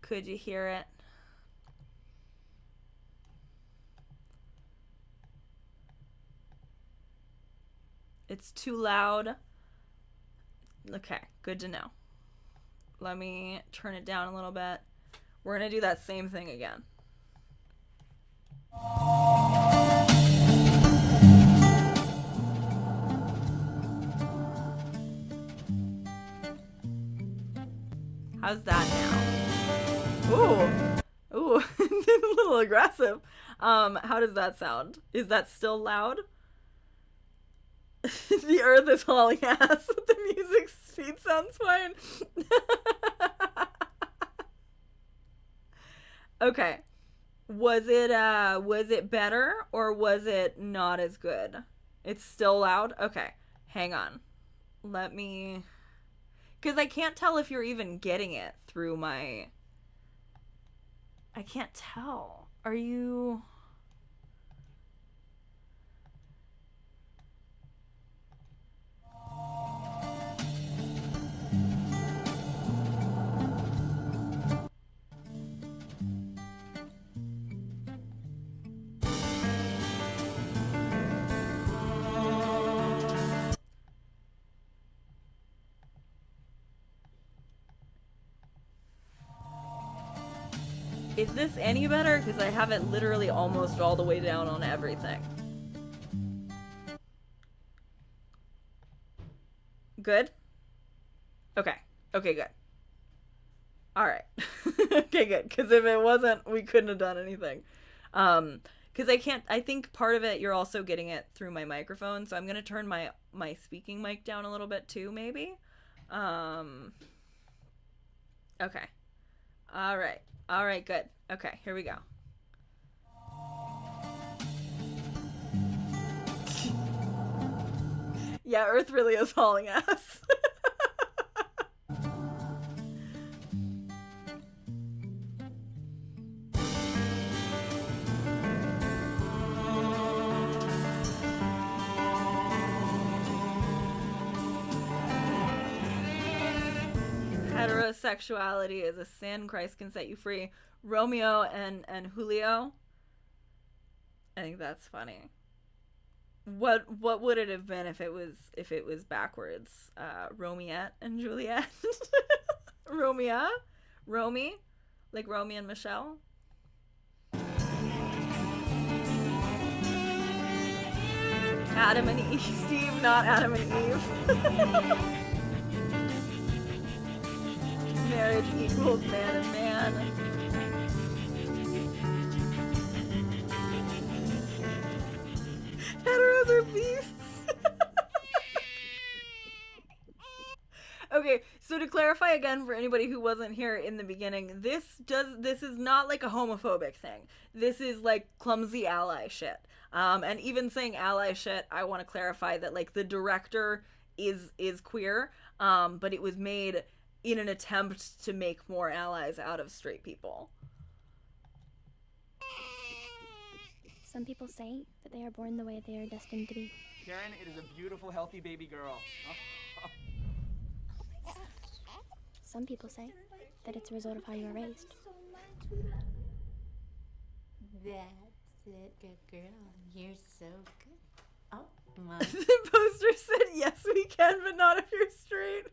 Could you hear it? It's too loud. Okay, good to know. Let me turn it down a little bit. We're gonna do that same thing again. How's that now? Ooh, a little aggressive. How does that sound? Is that still loud? The earth is hauling ass. The music speed sounds fine. Okay. Was it better or was it not as good? It's still loud? Okay. Hang on. Let me... Because I can't tell if you're even getting it through my... I can't tell. Are you... Is this any better? Because I have it literally almost all the way down on everything. Good? Okay. Okay, good. Alright. Okay, good. Because if it wasn't, we couldn't have done anything. Because because I think part of it, you're also getting it through my microphone, so I'm going to turn my speaking mic down a little bit too, maybe. Okay. All right, good. Okay, here we go. Yeah, Earth really is hauling ass. Heterosexuality is a sin. Christ can set you free. Romeo and Julio. I think that's funny. What would it have been if it was backwards? Romiette and Juliet. Romeo, Romy, like Romy and Michelle. Adam and Eve, Steve, not Adam and Eve. Marriage equals man and man. Heteros are beasts. Okay, so to clarify again for anybody who wasn't here in the beginning, this is not like a homophobic thing. This is like clumsy ally shit. And even saying ally shit, I want to clarify that like the director is queer, but it was made in an attempt to make more allies out of straight people. Some people say that they are born the way they are destined to be. Karen, it is a beautiful, healthy baby girl. Some people say that it's a result of how you were raised. That's it, good girl. You're so good. Oh, Mom. The poster said, yes, we can, but not if you're straight.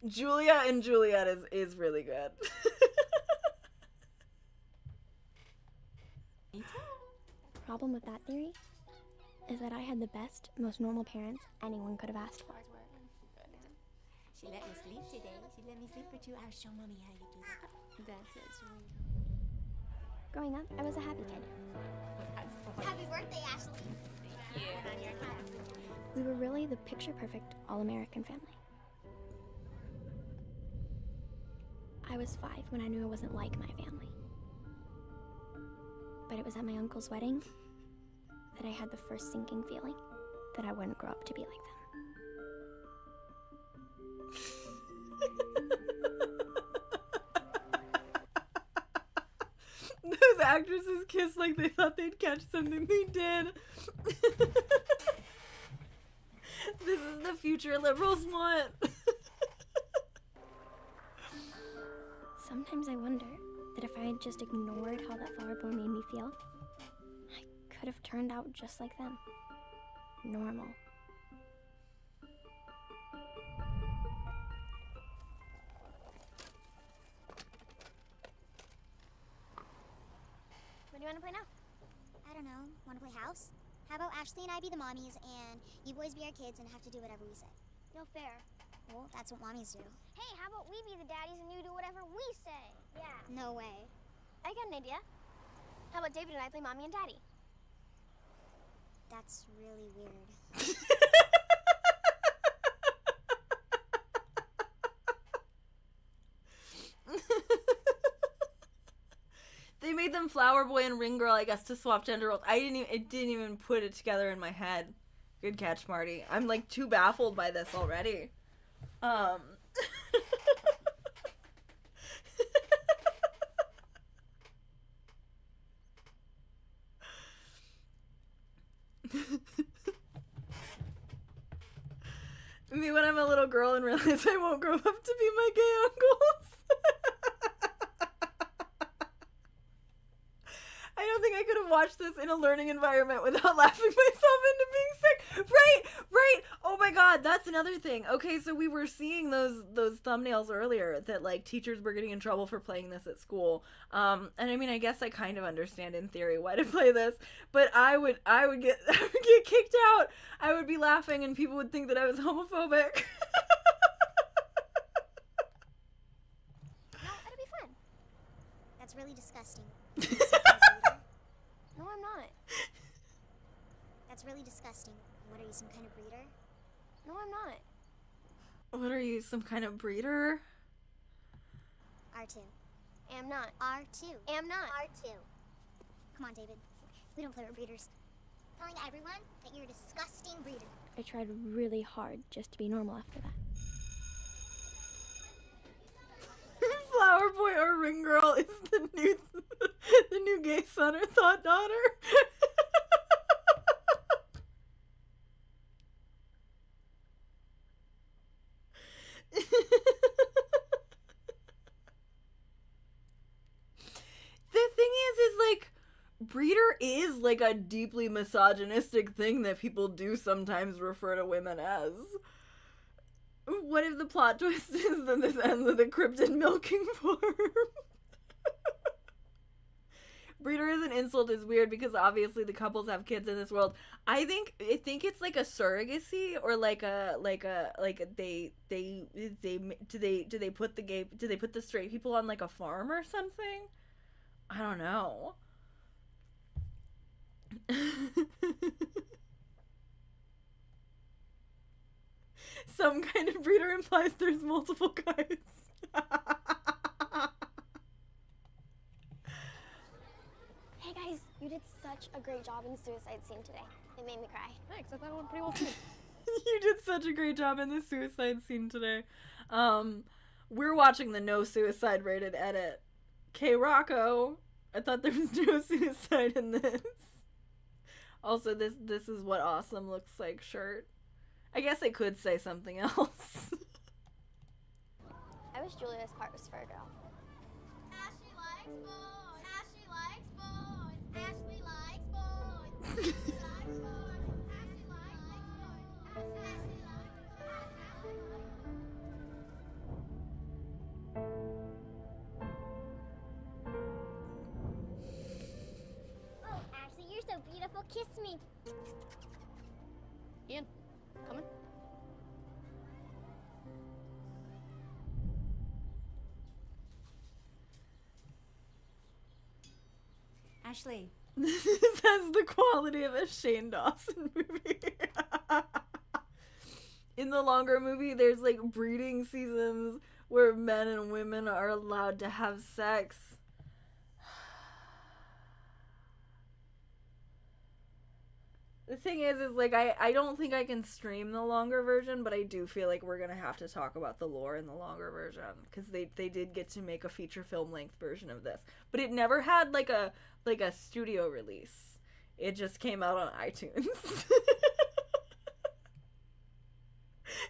Julia and Juliet is really good. Problem with that theory is that I had the best, most normal parents anyone could have asked for. She let me sleep today. She let me sleep for 2 hours. Show Mommy how you do that. That's it, sweet. Growing up, I was a happy kid. Happy birthday, Ashley. Thank you. We were really the picture-perfect all-American family. I was 5 when I knew I wasn't like my family. But it was at my uncle's wedding that I had the first sinking feeling that I wouldn't grow up to be like them. Those actresses kissed like they thought they'd catch something. They did. This is the future liberals want. Sometimes I wonder that if I had just ignored how that flower boy made me feel, I could have turned out just like them. Normal. What do you want to play now? I don't know. Want to play house? How about Ashley and I be the mommies and you boys be our kids and have to do whatever we say? No fair. Well, that's what mommies do. Hey, how about we be the daddies and you do whatever we say? Yeah. No way. I got an idea. How about David and I play mommy and daddy? That's really weird. They made them Flower Boy and Ring Girl, I guess, to swap gender roles. It didn't even put it together in my head. Good catch, Marty. I'm like too baffled by this already. Me when I'm a little girl and realize I won't grow up to be my gay uncles. I don't think I could have watched this in a learning environment without laughing myself into being sick. Right. Oh my god, that's another thing. Okay, so we were seeing those thumbnails earlier that like teachers were getting in trouble for playing this at school. And I mean, I guess I kind of understand in theory why to play this, but I would get kicked out. I would be laughing and people would think that I was homophobic. No, it'll be fun. That's really disgusting. You're some kind of breeder? No, I'm not. That's really disgusting. What are you, some kind of breeder? No, I'm not. What are you, some kind of breeder? R2. Am not. R2. Am not. R2. Come on, David. We don't play with breeders. Telling everyone that you're a disgusting breeder. I tried really hard just to be normal after that. Flower boy or ring girl is the new gay son or thought daughter. The thing is like, breeder is like a deeply misogynistic thing that people do sometimes refer to women as. What if the plot twist is that this ends with a cryptid milking farm? Breeder as an insult is weird because obviously the couples have kids in this world. I think it's like a surrogacy or do they put the straight people on like a farm or something? I don't know. Some kind of breeder implies there's multiple kinds. Hey guys, you did such a great job in the suicide scene today. It made me cry. Thanks, I thought it went pretty well too. You did such a great job in the suicide scene today. We're watching the no suicide rated edit. K Rocco, I thought there was no suicide in this. Also, this is what awesome looks like shirt. I guess I could say something else. I wish Julia's part was for a girl. Ashley likes boys. Ashley likes boys. Ashley likes boys. Ashley likes boys. Ashley likes boys. Ashley likes boys. Oh, Ashley, you're so beautiful. Kiss me. Ian, coming? Ashley. This has the quality of a Shane Dawson movie. In the longer movie, there's like breeding seasons where men and women are allowed to have sex. The thing is like, I don't think I can stream the longer version, but I do feel like we're gonna have to talk about the lore in the longer version, because they did get to make a feature film length version of this, but it never had like a studio release. It just came out on iTunes.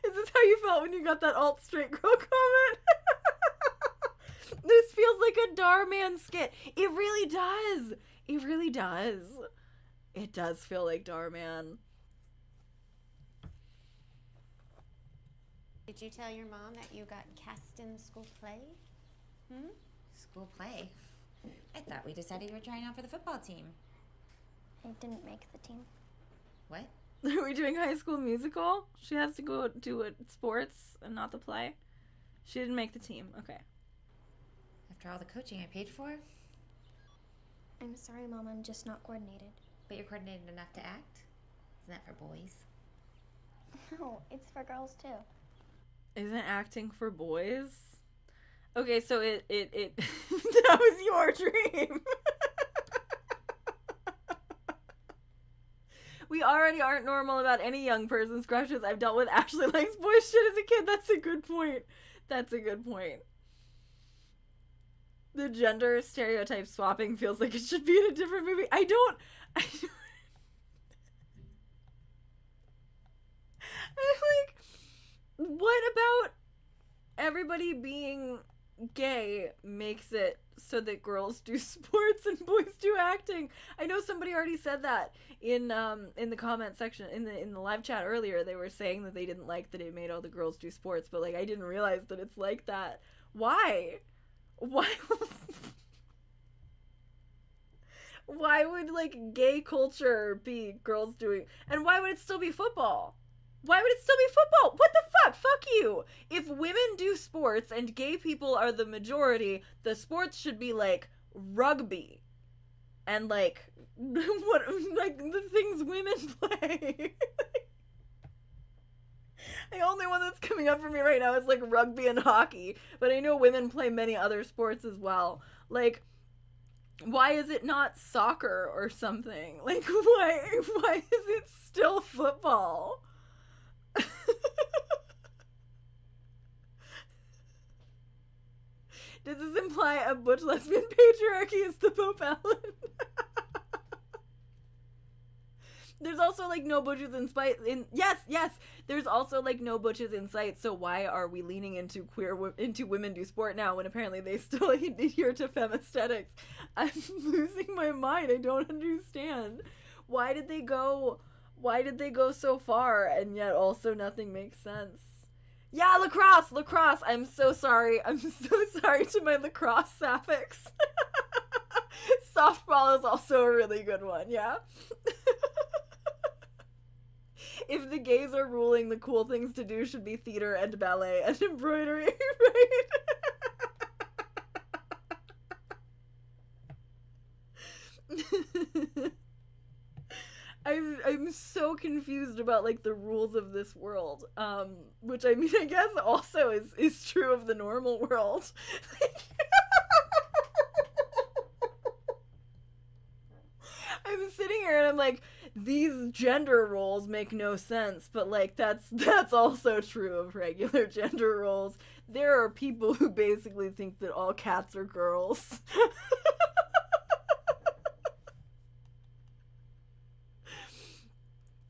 Is this how you felt when you got that alt straight girl comment? This feels like a Darman skit. It really does. It really does. It does feel like Darman. Did you tell your mom that you got cast in the school play? School play? I thought we decided you were trying out for the football team. I didn't make the team. What? Are we doing High School Musical? She has to go do it sports and not the play. She didn't make the team. Okay. After all the coaching I paid for? I'm sorry, Mom, I'm just not coordinated. But you're coordinated enough to act? Isn't that for boys? No, it's for girls too. Isn't acting for boys? Okay, so it that was your dream. We already aren't normal about any young person's crushes. I've dealt with Ashley likes boys shit as a kid. That's a good point. That's a good point. The gender stereotype swapping feels like it should be in a different movie. I don't like, what about everybody being gay makes it so that girls do sports and boys do acting? I know somebody already said that in the comment section in the live chat earlier. They were saying that they didn't like that it made all the girls do sports, but like I didn't realize that it's like that. Why why would like gay culture be girls doing, and why would it still be football? Why would it still be football? What the fuck? Fuck you. If women do sports and gay people are the majority, the sports should be like rugby and like what like the things women play. The only one that's coming up for me right now is like rugby and hockey, but I know women play many other sports as well. Like, why is it not soccer or something? Like, why is it still football? Does this imply a butch lesbian patriarchy is the Pope Ellen? There's also like no butches in sight. Yes. There's also like no butches in sight. So why are we leaning into into women do sport now when apparently they still adhere to femme aesthetics? I'm losing my mind. I don't understand. Why did they go so far and yet also nothing makes sense? Yeah, lacrosse. I'm so sorry to my lacrosse sapphics. Softball is also a really good one, yeah? If the gays are ruling, the cool things to do should be theater and ballet and embroidery, right? I'm so confused about like the rules of this world, which I mean I guess also is true of the normal world. I'm sitting here and I'm like, these gender roles make no sense, but like that's also true of regular gender roles. There are people who basically think that all cats are girls.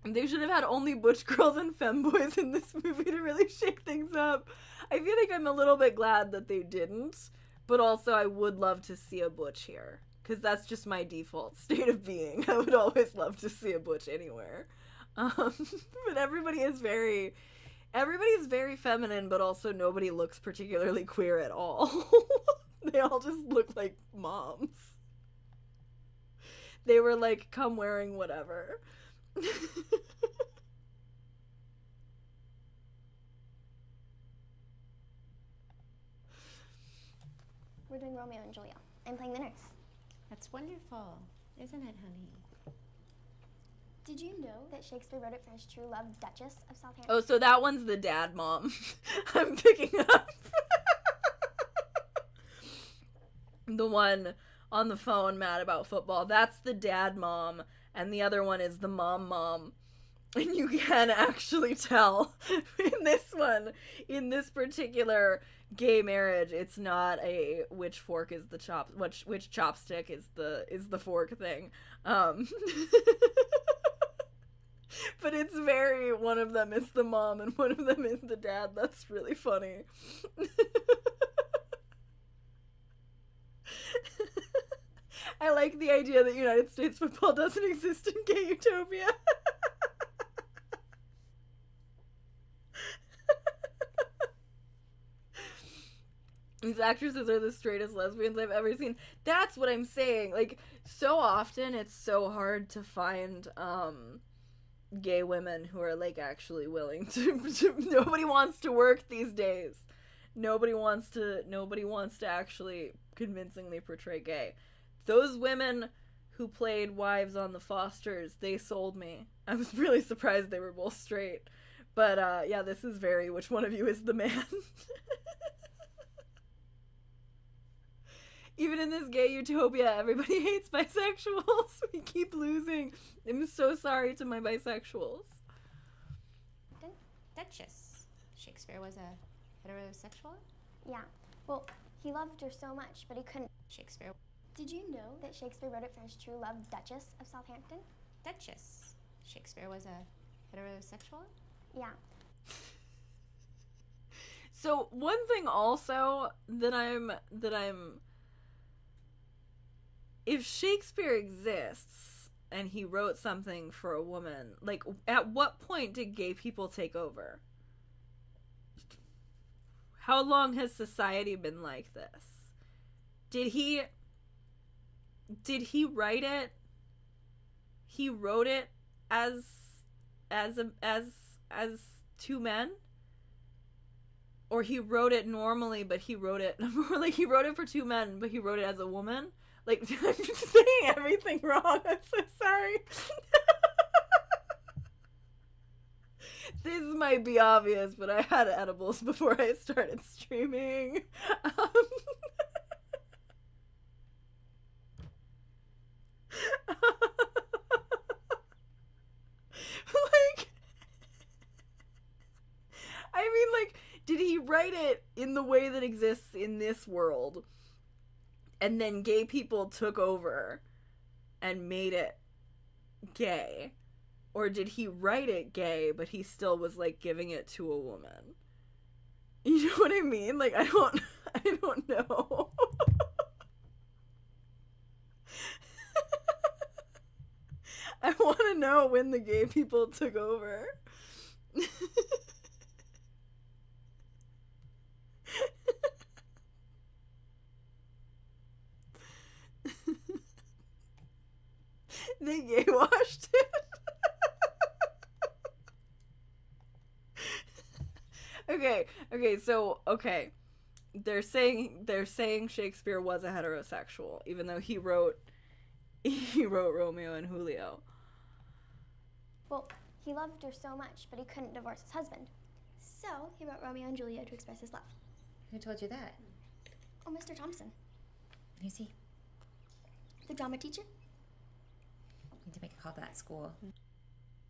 They should have had only butch girls and femboys in this movie to really shake things up. I feel like I'm a little bit glad that they didn't, but also I would love to see a butch here. Because that's just my default state of being. I would always love to see a butch anywhere. But everybody's very feminine, but also nobody looks particularly queer at all. They all just look like moms. They were like, come wearing whatever. We're doing Romeo and Juliet. I'm playing the nurse. That's wonderful, isn't it, honey? Did you know that Shakespeare wrote it for his true love, Duchess of Southampton? Oh, so that one's the dad mom. I'm picking up. The one on the phone mad about football. That's the dad mom, and the other one is the mom. And you can actually tell in this particular gay marriage, it's not a which fork is the which chopstick is the fork thing. But it's very, one of them is the mom and one of them is the dad. That's really funny. I like the idea that United States football doesn't exist in gay utopia. These actresses are the straightest lesbians I've ever seen. That's what I'm saying. Like, so often it's so hard to find gay women who are like actually willing to nobody wants to work these days. Nobody wants to actually convincingly portray gay. Those women who played wives on The Fosters, they sold me. I was really surprised they were both straight. But yeah, this is very which one of you is the man. Even in this gay utopia, everybody hates bisexuals. We keep losing. I'm so sorry to my bisexuals. Duchess. Shakespeare was a heterosexual? Yeah. Well, he loved her so much, but he couldn't. Shakespeare. Did you know that Shakespeare wrote it for his true love, Duchess of Southampton? Duchess. Shakespeare was a heterosexual? Yeah. So one thing also that I'm if Shakespeare exists and he wrote something for a woman, like, at what point did gay people take over? How long has society been like this? Did he write it? He wrote it as two men? Or he wrote it normally, but he wrote it, or like he wrote it for two men, but he wrote it as a woman? Like, I'm just saying everything wrong. I'm so sorry. This might be obvious, but I had edibles before I started streaming. Like, I mean, like, did he write it in the way that exists in this world, and then gay people took over and made it gay? Or did he write it gay, but he still was, like, giving it to a woman? You know what I mean? Like, I don't know. I want to know when the gay people took over. They gay washed it. Okay. They're saying Shakespeare was a heterosexual, even though he wrote Romeo and Julio. Well, he loved her so much, but he couldn't divorce his husband. So he wrote Romeo and Juliet to express his love. Who told you that? Oh, Mr. Thompson, Who's he? the drama teacher. Need to make a call to that school.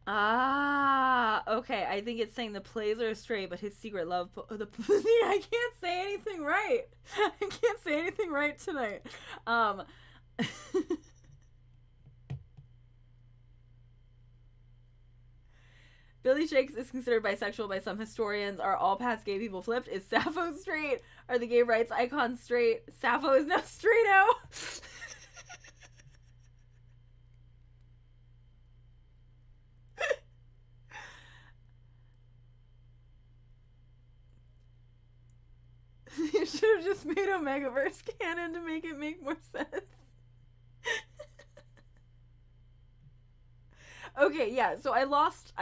Ah, okay. I think it's saying the plays are straight, but his secret love. I can't say anything right. I can't say anything right tonight. Billy Shakes is considered bisexual by some historians. Are all past gay people flipped? Is Sappho straight? Are the gay rights icons straight? Sappho is now straight out. You should have just made Omegaverse canon to make it make more sense. Okay, yeah, so I lost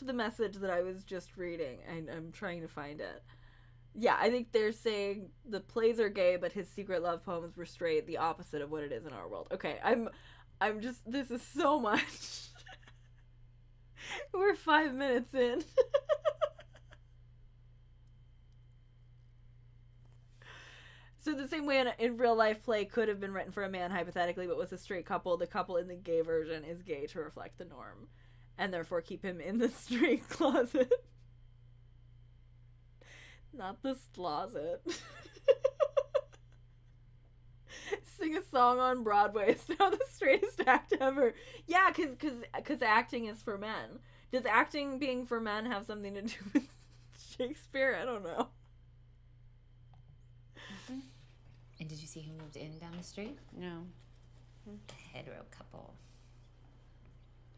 the message that I was just reading, and I'm trying to find it. Yeah, I think they're saying the plays are gay, but his secret love poems were straight, the opposite of what it is in our world. Okay, I'm just, this is so much. We're 5 minutes in. So the same way in real life play could have been written for a man hypothetically, but was a straight couple, the couple in the gay version is gay to reflect the norm, and therefore keep him in the straight closet. Not the closet. Sing a song on Broadway. It's now the straightest act ever. Yeah, cause acting is for men. Does acting being for men have something to do with Shakespeare? I don't know. Mm-hmm. And did you see who moved in down the street? No. A hetero couple.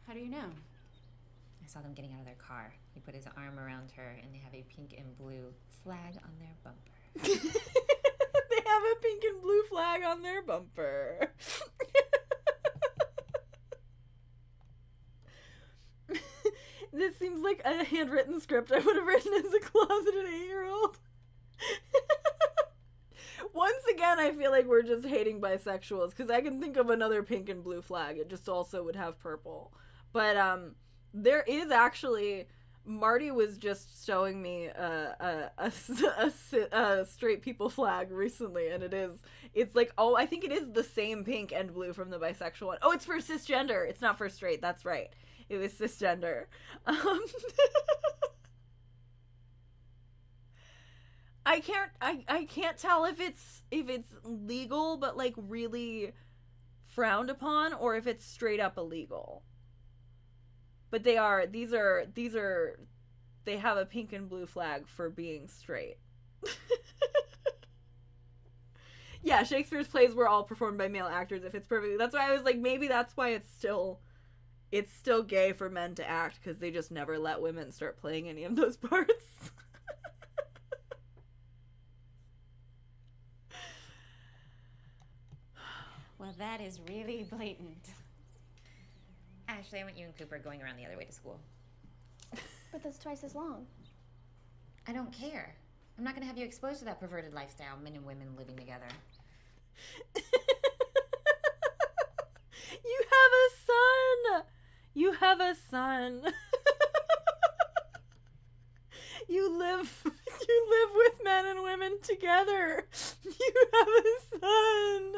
How do you know? I saw them getting out of their car. He put his arm around her, and they have a pink and blue flag on their bumper. They have a pink and blue flag on their bumper. This seems like a handwritten script I would have written as a closeted 8-year-old. Once again, I feel like we're just hating bisexuals, because I can think of another pink and blue flag. It just also would have purple. But there is actually, Marty was just showing me a straight people flag recently, and it's like, oh, I think it is the same pink and blue from the bisexual one. Oh, it's for cisgender. It's not for straight. That's right. It was cisgender. I can't tell if it's legal but like really frowned upon, or if it's straight up illegal. But they have a pink and blue flag for being straight. Yeah, Shakespeare's plays were all performed by male actors. If it's perfectly, that's why I was like, maybe that's why it's still gay for men to act, because they just never let women start playing any of those parts. Well, that is really blatant. Ashley, I want you and Cooper going around the other way to school. But that's twice as long. I don't care. I'm not going to have you exposed to that perverted lifestyle, men and women living together. You have a son. You live with men and women together. You have a son.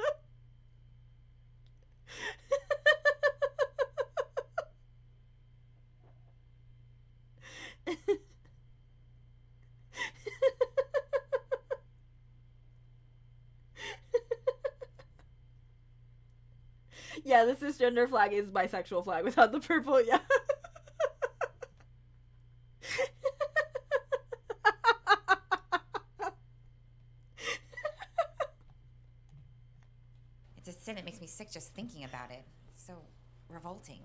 Yeah, the cisgender flag is bisexual flag without the purple, yeah. It's a sin. It makes me sick just thinking about it. It's so revolting.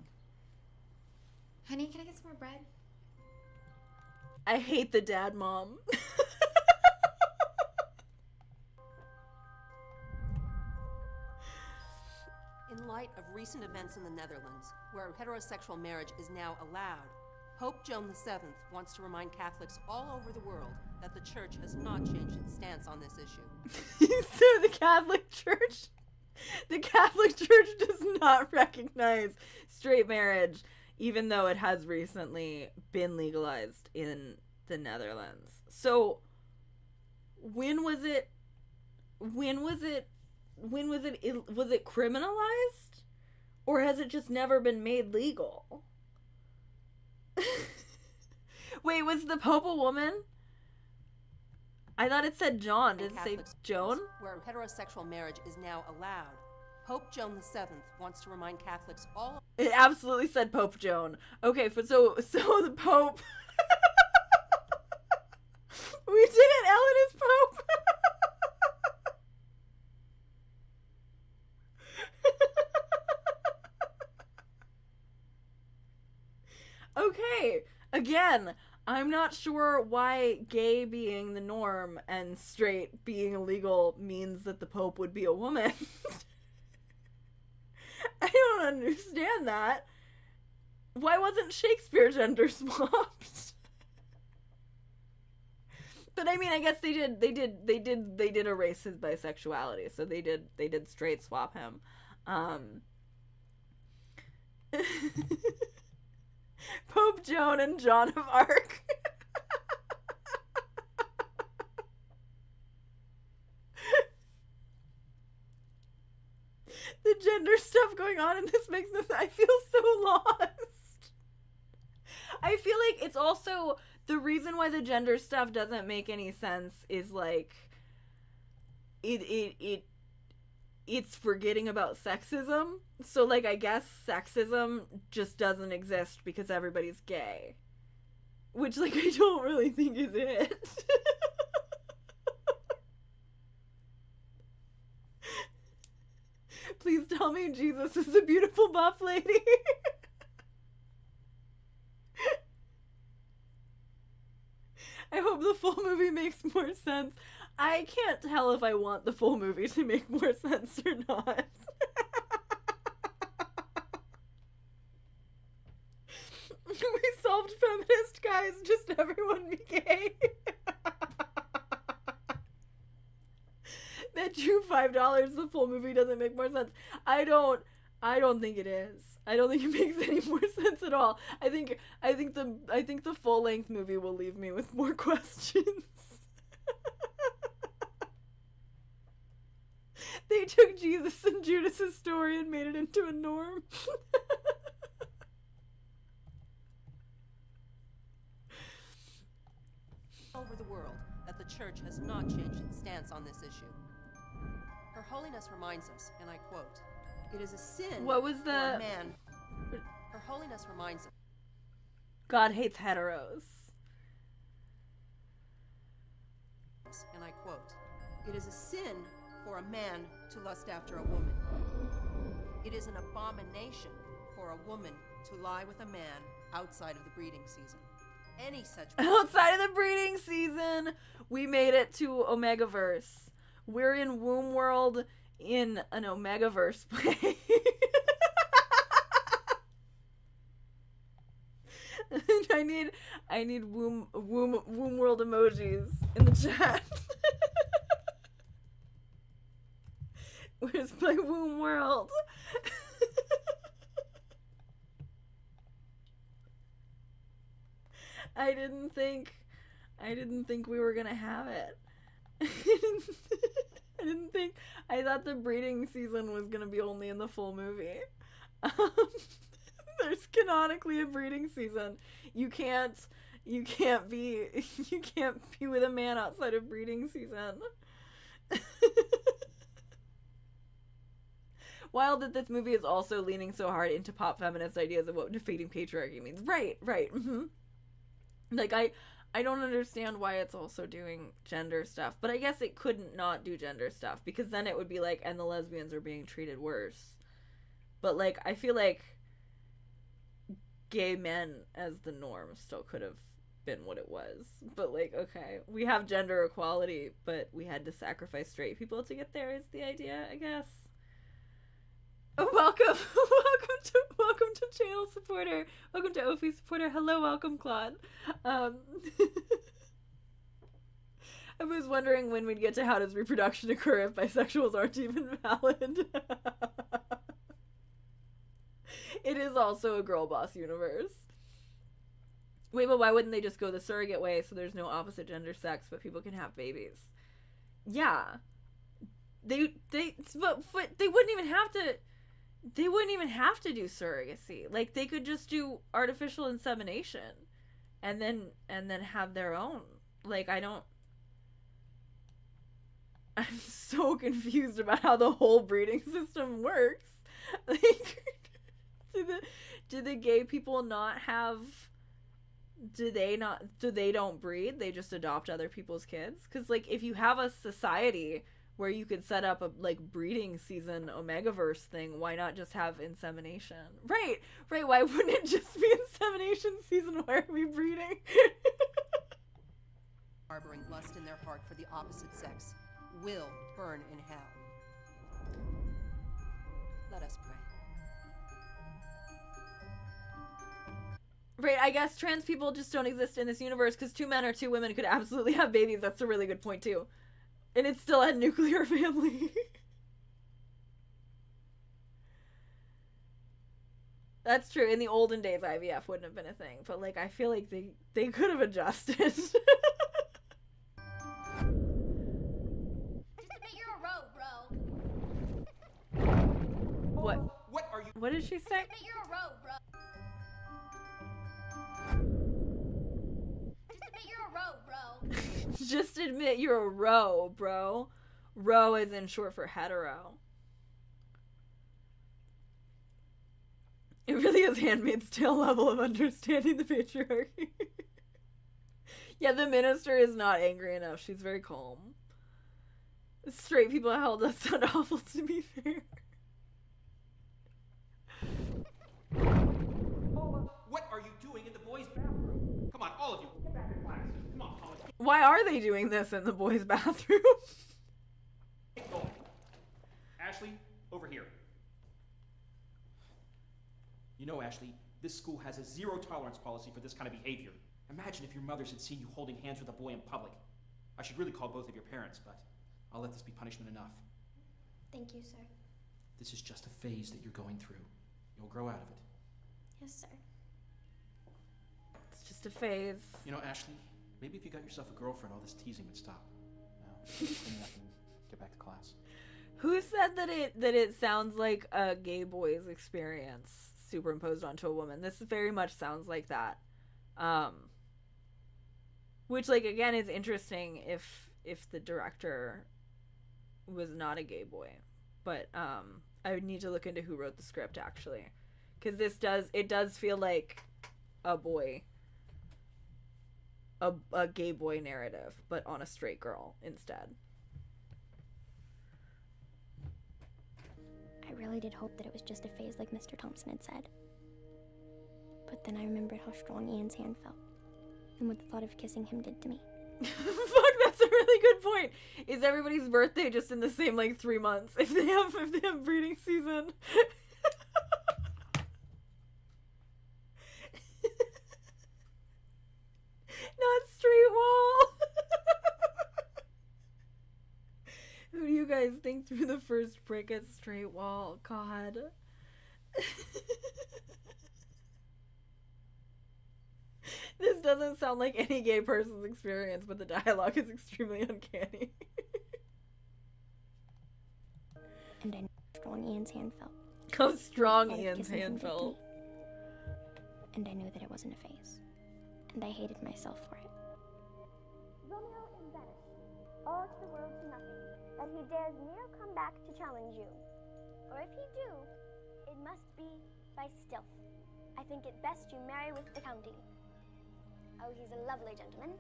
Honey, can I get some more bread? I hate the dad mom. In light of recent events in the Netherlands, where heterosexual marriage is now allowed, Pope Joan VII wants to remind Catholics all over the world that the Church has not changed its stance on this issue. So the Catholic Church does not recognize straight marriage, even though it has recently been legalized in the Netherlands. So when was it criminalized? Or has it just never been made legal? Wait, was the Pope a woman? I thought it said John. Did it say Joan? Where heterosexual marriage is now allowed, Pope Joan VII wants to remind Catholics all... It absolutely said Pope Joan. Okay, so the Pope... We did it! Ellen is Pope! Okay, again, I'm not sure why gay being the norm and straight being illegal means that the Pope would be a woman. I don't understand that. Why wasn't Shakespeare gender swapped? But I mean, I guess they did erase his bisexuality, so they did straight swap him. Pope Joan and John of Arc. The gender stuff going on in this makes this, I feel so lost. I feel like it's also the reason why the gender stuff doesn't make any sense is like it's forgetting about sexism. So like I guess sexism just doesn't exist because everybody's gay. Which like I don't really think is it. Please tell me Jesus is a beautiful buff lady. I hope the full movie makes more sense. I can't tell if I want the full movie to make more sense or not. We solved feminist, guys. Just everyone be gay. That drew $5. The full movie doesn't make more sense. I don't think it is. I don't think it makes any more sense at all. I think the full length movie will leave me with more questions. They took Jesus and Judas's story and made it into a norm. over the world that the Church has not changed its stance on this issue. Her Holiness reminds us, and I quote, "It is a sin What was for the... a man..." Her Holiness reminds us, God hates heteros. and I quote, "It is a sin for a man to lust after a woman. It is an abomination for a woman to lie with a man outside of the breeding season. Any such Outside of the breeding season, we made it to Omegaverse. We're in Womb World in an Omegaverse play. I need womb world emojis in the chat. Where's my womb world? I didn't think we were gonna have it. I thought the breeding season was gonna be only in the full movie. There's canonically a breeding season. You can't be with a man outside of breeding season. Wild that this movie is also leaning so hard into pop feminist ideas of what defeating patriarchy means. Right. Mm-hmm. Like, I don't understand why it's also doing gender stuff, but I guess it couldn't not do gender stuff, because then it would be like, and the lesbians are being treated worse. But, like, I feel like gay men as the norm still could have been what it was. But, like, okay, we have gender equality, but we had to sacrifice straight people to get there is the idea, I guess. Oh, welcome to channel supporter. Welcome to Ophie supporter. Hello, welcome, Claude. I was wondering when we'd get to how does reproduction occur if bisexuals aren't even valid. It is also a girl boss universe. Wait, but why wouldn't they just go the surrogate way so there's no opposite gender sex but people can have babies? Yeah. But they wouldn't even have to. They wouldn't even have to do surrogacy. Like, they could just do artificial insemination and then have their own. Like, I'm so confused about how the whole breeding system works. Like, do the gay people not have, do they don't breed? They just adopt other people's kids? Because, like, if you have a society where you could set up a, like, breeding season Omegaverse thing, why not just have insemination? Right, why wouldn't it just be insemination season? Why are we breeding? Harboring lust in their heart for the opposite sex will burn in hell. Let us pray. Right, I guess trans people just don't exist in this universe because 2 men or 2 women could absolutely have babies. That's a really good point, too. And it's still a nuclear family. That's true. In the olden days, IVF wouldn't have been a thing. But, like, I feel like they could have adjusted. Just admit you're a rogue, bro. What are you? What did she say? Just admit you're a rogue, bro. Just admit you're a ro, bro. Ro is in short for hetero. It really is Handmaid's Tale level of understanding the patriarchy. Yeah, the minister is not angry enough. She's very calm. Straight people hell does sound awful, to be fair. What are you doing in the boys' bathroom? Come on, all of you, get back to class. Come on, Thomas. Why are they doing this in the boys' bathroom? Get going. Ashley, over here. You know, Ashley, this school has a zero-tolerance policy for this kind of behavior. Imagine if your mothers had seen you holding hands with a boy in public. I should really call both of your parents, but I'll let this be punishment enough. Thank you, sir. This is just a phase that you're going through. You'll grow out of it. Yes, sir. It's just a phase. You know, Ashley, maybe if you got yourself a girlfriend, all this teasing would stop. Now, clean up and get back to class. Who said that it sounds like a gay boy's experience superimposed onto a woman? This very much sounds like that. Which, like, again, is interesting if the director was not a gay boy. But I would need to look into who wrote the script, actually, because it does feel like a gay boy narrative, but on a straight girl instead. I really did hope that it was just a phase like Mr. Thompson had said. But then I remembered how strong Ian's hand felt, and what the thought of kissing him did to me. Fuck, that's a really good point. Is everybody's birthday just in the same, like, 3 months if they have breeding season? Not straight wall. Who do you guys think threw the first brick at straight wall? God. This doesn't sound like any gay person's experience, but the dialogue is extremely uncanny. And I know how strong Ian's hand felt. How strong Thought of Ian's kissing him hand did to felt. me. And I knew that it wasn't a phase. And I hated myself for it. Romeo is vanished, all to the world to nothing, that he dares ne'er come back to challenge you. Or if he do, it must be by stealth. I think it best you marry with the county. Oh, he's a lovely gentleman.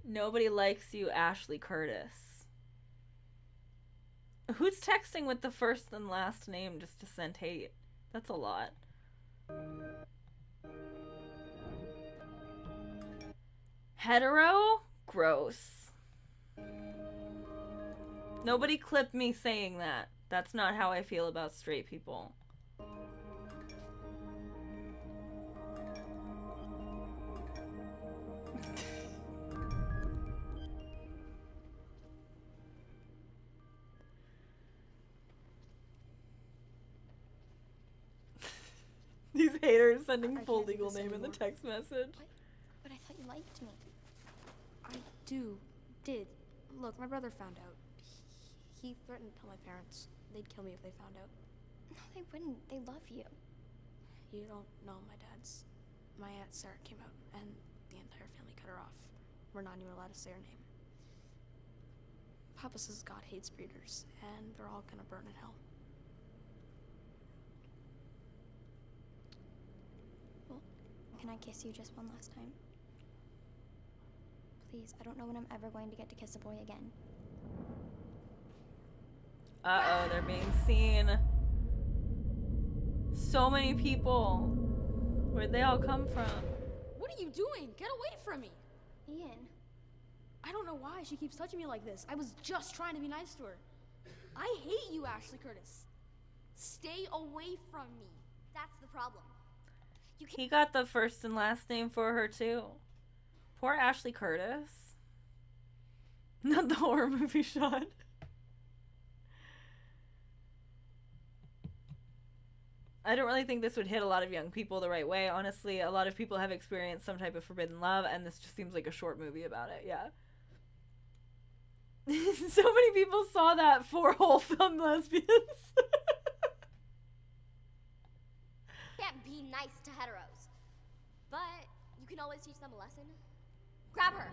Nobody likes you, Ashley Curtis. Who's texting with the first and last name just to send hate? That's a lot. Hetero? Gross. Nobody clip me saying that. That's not how I feel about straight people. These haters sending I full can't do legal this name in the anymore. text message. But I thought you liked me. I did. Look, my brother found out. He threatened to tell my parents. They'd kill me if they found out. No, they wouldn't. They love you. You don't know my dad's. My Aunt Sarah came out, and the entire family cut her off. We're not even allowed to say her name. Papa says God hates breeders, and they're all gonna burn in hell. Well, can I kiss you just one last time? Please, I don't know when I'm ever going to get to kiss a boy again. Uh-oh, they're being seen. So many people. Where'd they all come from? What are you doing? Get away from me! Ian. I don't know why she keeps touching me like this. I was just trying to be nice to her. I hate you, Ashley Curtis. Stay away from me. That's the problem. He got the first and last name for her, too. Poor Ashley Curtis. Not the horror movie shot. I don't really think this would hit a lot of young people the right way. Honestly, a lot of people have experienced some type of forbidden love, and this just seems like a short movie about it, yeah. So many people saw that for whole film lesbians. Can't be nice to heteros. But you can always teach them a lesson. Grab her.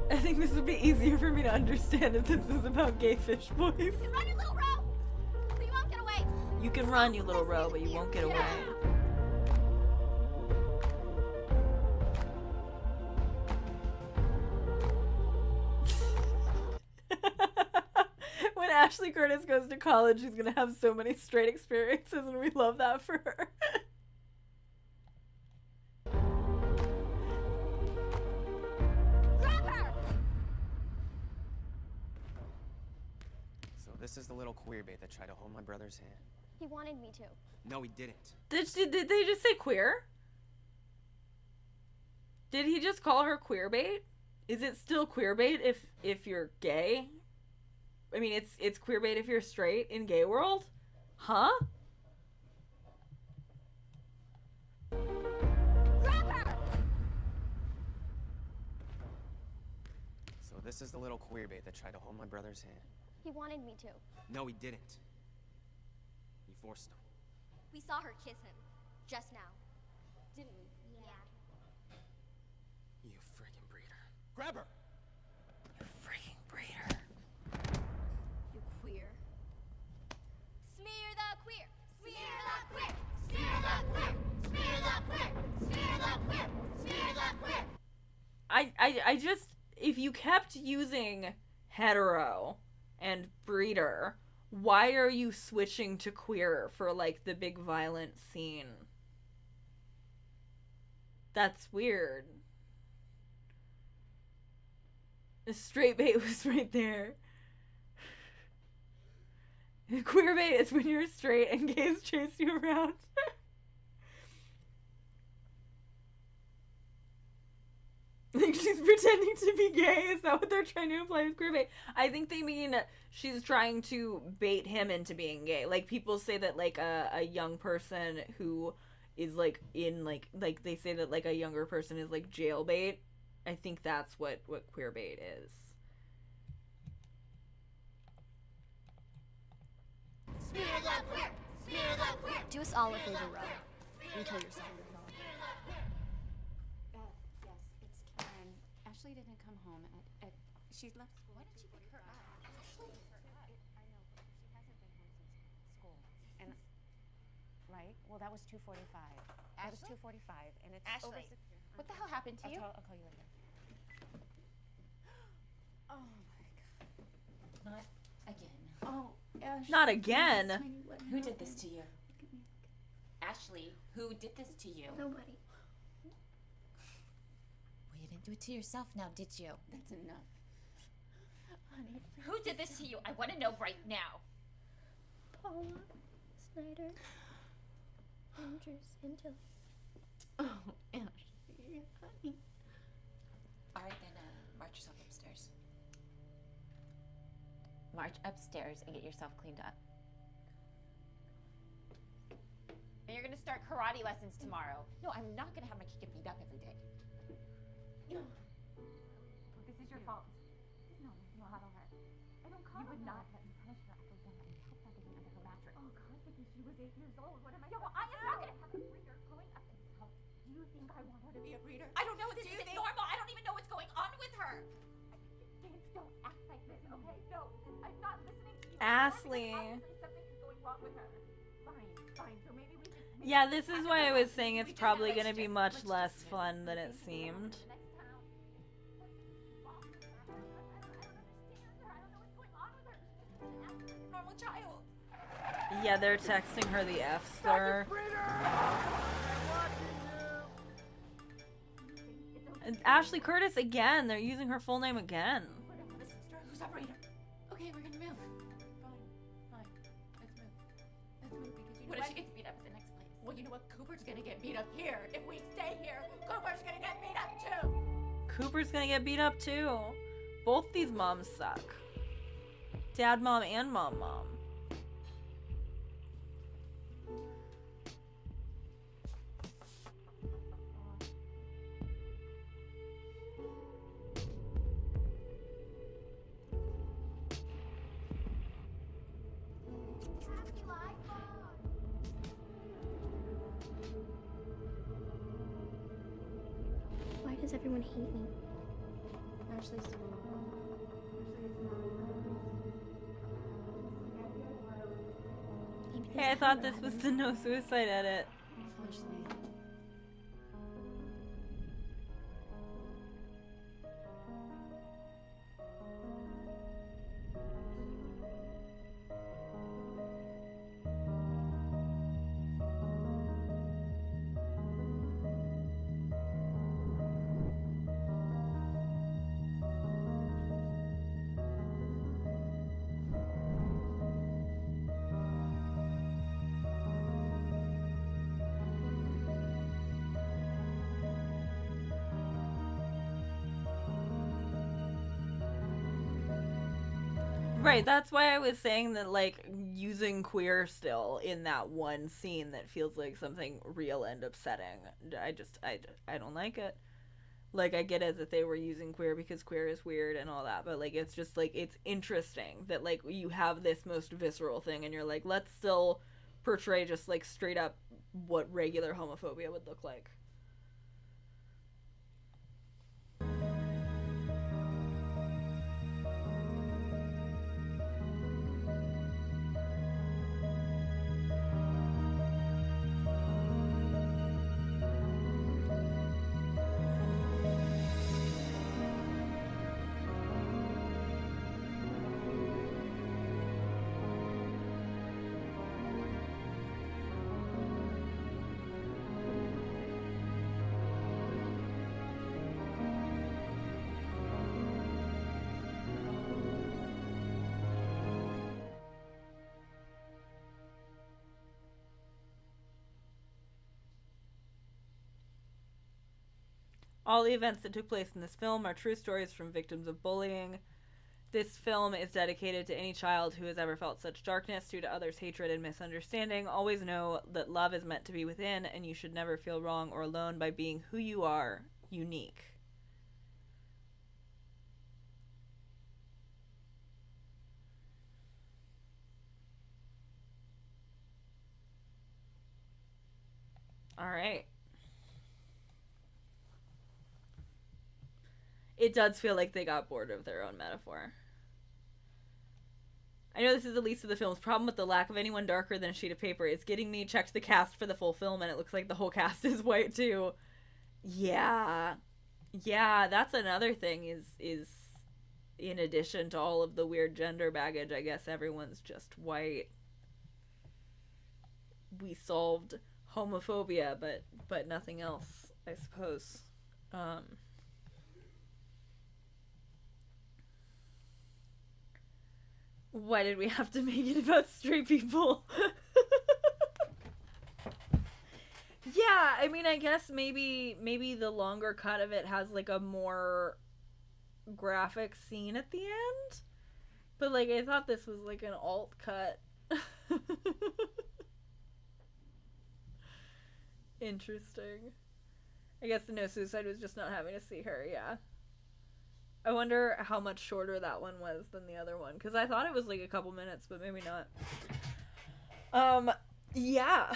I think this would be easier for me to understand if this was about gay fish boys. You can run, you little row! But you won't get away! You can run, you little row, but you won't get away. When Ashley Curtis goes to college, she's gonna have so many straight experiences, and we love that for her. Grab her! So this is the little queer bait that tried to hold my brother's hand. He wanted me to. No, he didn't. Did they just say queer? Did he just call her queer bait? Is it still queer bait if you're gay? I mean, it's queer bait if you're straight in gay world? Huh? Grab her! So this is the little queer bait that tried to hold my brother's hand. He wanted me to. No, he didn't. He forced him. We saw her kiss him. Just now. Didn't we? Yeah. You friggin' breeder. Grab her! Freaking breeder. You queer. Smear the queer! Smear the queer! Smear the queer! Smear the queer! Smear the queer! Smear I just, if you kept using hetero and breeder, why are you switching to queer for, like, the big violent scene? That's weird. The straight bait was right there. Queer bait is when you're straight and gays chase you around. Like, she's pretending to be gay. Is that what they're trying to imply with queer bait? I think they mean she's trying to bait him into being gay. Like, people say that, like, a young person who is, like, in, like they say that, like, a younger person is, like, jailbait. I think that's what queer bait is. Do us all a favor, Rob, and kill yourself. Yes, it's Karen. Ashley didn't come home at she left school. Why did she pick her up? Ashley picked her up. I know, but she hasn't been home since school. And right? Well, that was 2:45. That was 2:45, and it's over. Ashley, what the hell happened to you? I'll call you later. Oh my god. Not again. Oh, Ashley. Not again. Who did this to you? Ashley, who did this to you? Nobody. Well, you didn't do it to yourself now, did you? That's enough. Honey. Who did this to you? I want to know right now. Paula, Snyder, Andrews, and Jill. Oh, Ashley, honey. All right, then march yourself upstairs. March upstairs and get yourself cleaned up. And you're gonna start karate lessons tomorrow. No, I'm not gonna have my kid get beat up every day. This is your fault. No, how to her. I don't call you would not let me punish her after one night. Help that getting under her mattress. Oh God, because she was 8 years old. What am I? Yeah, well, I am not gonna have a breeder growing up in this house. Do you think I want her to be a breeder? I don't know. This isn't normal. I don't even know what's going on with her. Kids don't act like this, okay? No, I'm not listening to you. Ashley. Obviously, something is going wrong with her. Fine. So maybe we can. Yeah, this is why I was saying it's probably going to be much less fun than it seemed. Normal child. Yeah, they're texting her the F slur. And Ashley Curtis again. They're using her full name again. The sister who's Sabrina. Okay, we're gonna move. Fine. Let's move. Let's move because you know What if she gets beat up at the next place? Well, you know what? Cooper's gonna get beat up here. If we stay here, Cooper's gonna get beat up too. Cooper's gonna get beat up too. Both these moms suck. Dad, mom, and mom. Why does everyone hate me? Ashley's doing Maybe Hey, I thought this was the no suicide edit. Ashley. Right, that's why I was saying that, like, using queer still in that one scene that feels like something real and upsetting. I don't like it. Like, I get it that they were using queer because queer is weird and all that, but, like, it's just, like, it's interesting that, like, you have this most visceral thing and you're like, let's still portray just, like, straight up what regular homophobia would look like. All the events that took place in this film are true stories from victims of bullying. This film is dedicated to any child who has ever felt such darkness due to others' hatred and misunderstanding. Always know that love is meant to be within, and you should never feel wrong or alone by being who you are, unique. All right. It does feel like they got bored of their own metaphor. I know this is the least of the film's problem with the lack of anyone darker than a sheet of paper. It's getting me. Checked the cast for the full film, and it looks like the whole cast is white too. Yeah, that's another thing. Is in addition to all of the weird gender baggage, I guess everyone's just white. We solved homophobia, but nothing else, I suppose. Why did we have to make it about straight people? Yeah, I mean, I guess maybe the longer cut of it has like a more graphic scene at the end. But like, I thought this was like an alt cut. Interesting. I guess the no suicide was just not having to see her, yeah. I wonder how much shorter that one was than the other one, because I thought it was like a couple minutes, but maybe not. Yeah.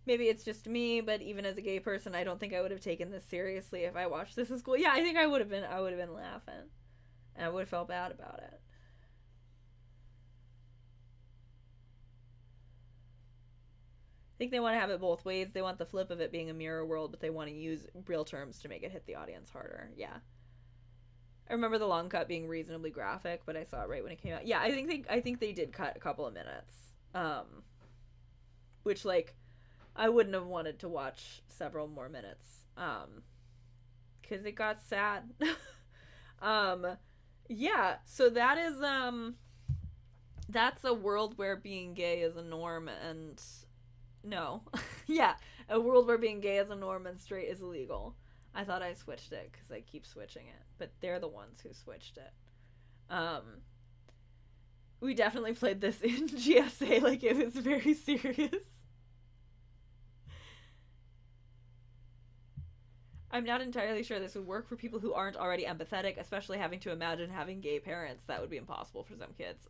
Maybe it's just me, but even as a gay person, I don't think I would have taken this seriously if I watched this in school. Yeah, I think I would have been laughing. And I would have felt bad about it. I think they want to have it both ways. They want the flip of it being a mirror world, but they want to use real terms to make it hit the audience harder. Yeah. I remember the long cut being reasonably graphic, but I saw it right when it came out. Yeah, I think they did cut a couple of minutes. Which, like, I wouldn't have wanted to watch several more minutes. Because it got sad. Yeah, so that is, that's a world where being gay is a norm and... No. Yeah, a world where being gay is a norm and straight is illegal. I thought I switched it because I keep switching it, but they're the ones who switched it. We definitely played this in GSA like it was very serious. I'm not entirely sure this would work for people who aren't already empathetic, especially having to imagine having gay parents. That would be impossible for some kids.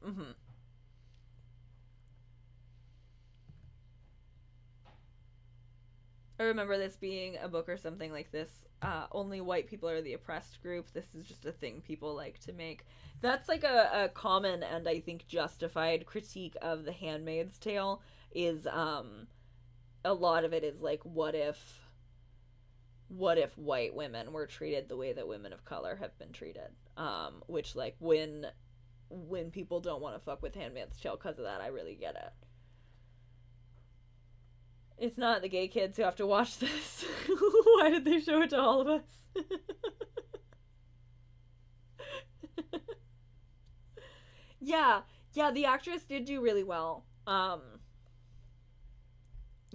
I remember this being a book or something like this. Only white people are the oppressed group. This is just a thing people like to make. That's like a common and I think justified critique of The Handmaid's Tale is a lot of it is like, what if white women were treated the way that women of color have been treated? Which, like, when people don't want to fuck with Handmaid's Tale because of that, I really get it. It's not the gay kids who have to watch this. Why did they show it to all of us? Yeah, the actress did do really well.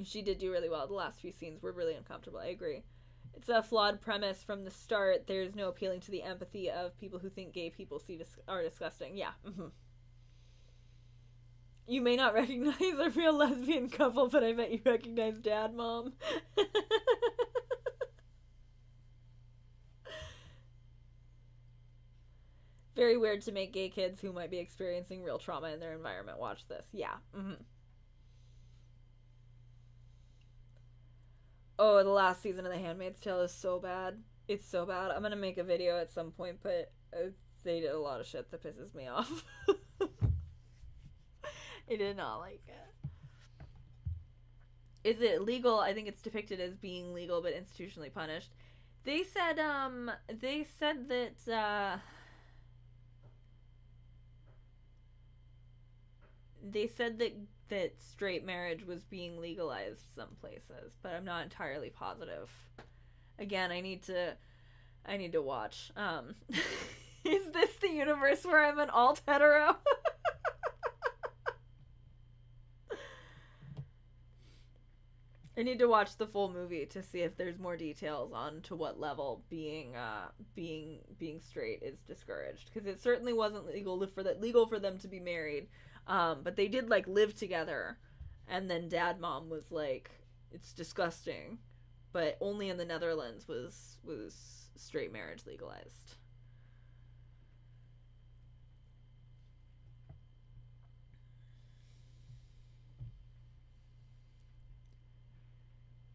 She did do really well. The last few scenes were really uncomfortable. I agree. It's a flawed premise from the start. There's no appealing to the empathy of people who think gay people are disgusting. Yeah. You may not recognize a real lesbian couple, but I bet you recognize Dad, Mom. Very weird to make gay kids who might be experiencing real trauma in their environment watch this. Yeah. Oh, the last season of The Handmaid's Tale is so bad. It's so bad. I'm gonna make a video at some point, but they did a lot of shit that pisses me off. I did not like it. Is it legal? I think it's depicted as being legal but institutionally punished. They said that straight marriage was being legalized some places, but I'm not entirely positive. Again, I need to watch. Is this the universe where I'm an alt hetero? I need to watch the full movie to see if there's more details on to what level being straight is discouraged, because it certainly wasn't legal for them to be married, but they did like live together, and then mom was like, it's disgusting, but only in the Netherlands was straight marriage legalized.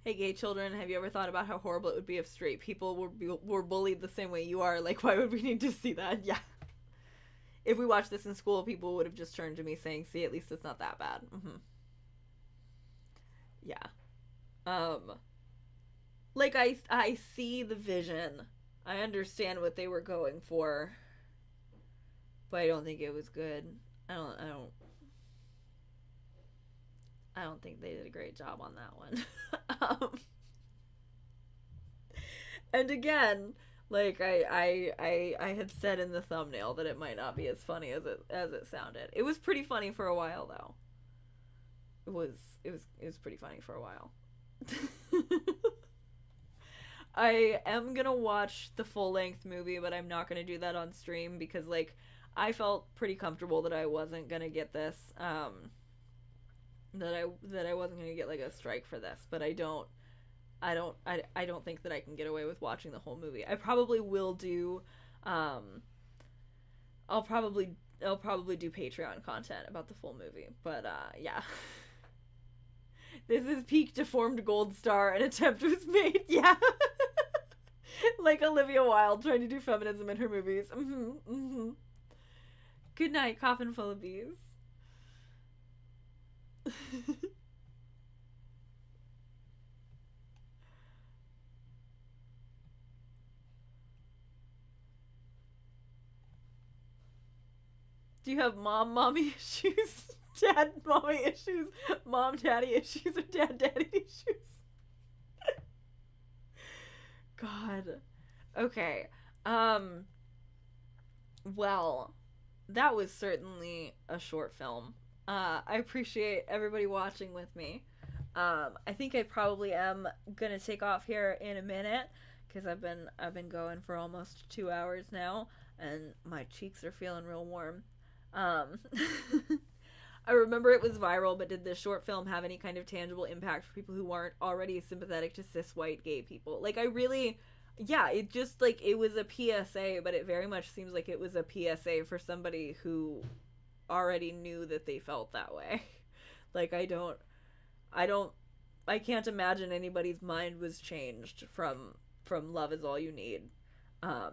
Hey, gay children, have you ever thought about how horrible it would be if straight people were bullied the same way you are? Like, why would we need to see that? Yeah. If we watched this in school, people would have just turned to me saying, see, at least it's not that bad. Yeah. Like, I see the vision. I understand what they were going for. But I don't think it was good. I don't think they did a great job on that one. And again, like I had said in the thumbnail that it might not be as funny as it sounded. It was pretty funny for a while though. It was pretty funny for a while. I am gonna watch the full-length movie, but I'm not gonna do that on stream because like I felt pretty comfortable that I wasn't gonna get this that I wasn't gonna get like a strike for this, but I don't think that I can get away with watching the whole movie. I probably will do I'll probably do Patreon content about the full movie, but yeah. This is peak deformed gold star, an attempt was made. Yeah. Like Olivia Wilde trying to do feminism in her movies. Good night, coffin full of bees. Do you have mommy issues? Dad mommy issues? Mom daddy issues? Or dad daddy issues? God. Okay. Well, that was certainly a short film. I appreciate everybody watching with me. I think I probably am gonna take off here in a minute because I've been going for almost 2 hours now, and my cheeks are feeling real warm. I remember it was viral, but did this short film have any kind of tangible impact for people who weren't already sympathetic to cis white gay people? Like, I really, yeah, it just, like, it was a PSA, but it very much seems like it was a PSA for somebody who already knew that they felt that way. Like, I can't imagine anybody's mind was changed from Love Is All You Need. I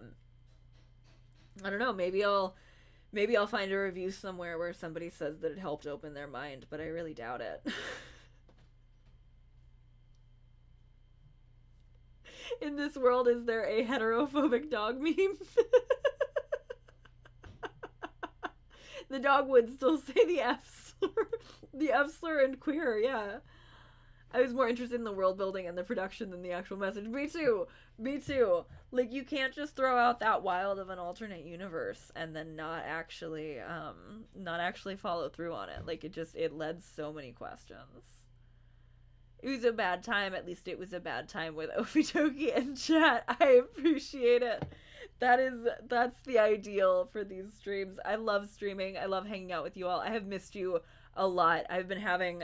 don't know, maybe I'll find a review somewhere where somebody says that it helped open their mind, but I really doubt it. In this world, is there a heterophobic dog meme? The dog would still say the F slur. The F slur and queer, yeah. I was more interested in the world building and the production than the actual message. Me too. Like, you can't just throw out that wild of an alternate universe and then not actually follow through on it. Like, it led so many questions. It was a bad time. At least it was a bad time with Ophie and chat. I appreciate it. That's the ideal for these streams. I love streaming. I love hanging out with you all. I have missed you a lot. I've been having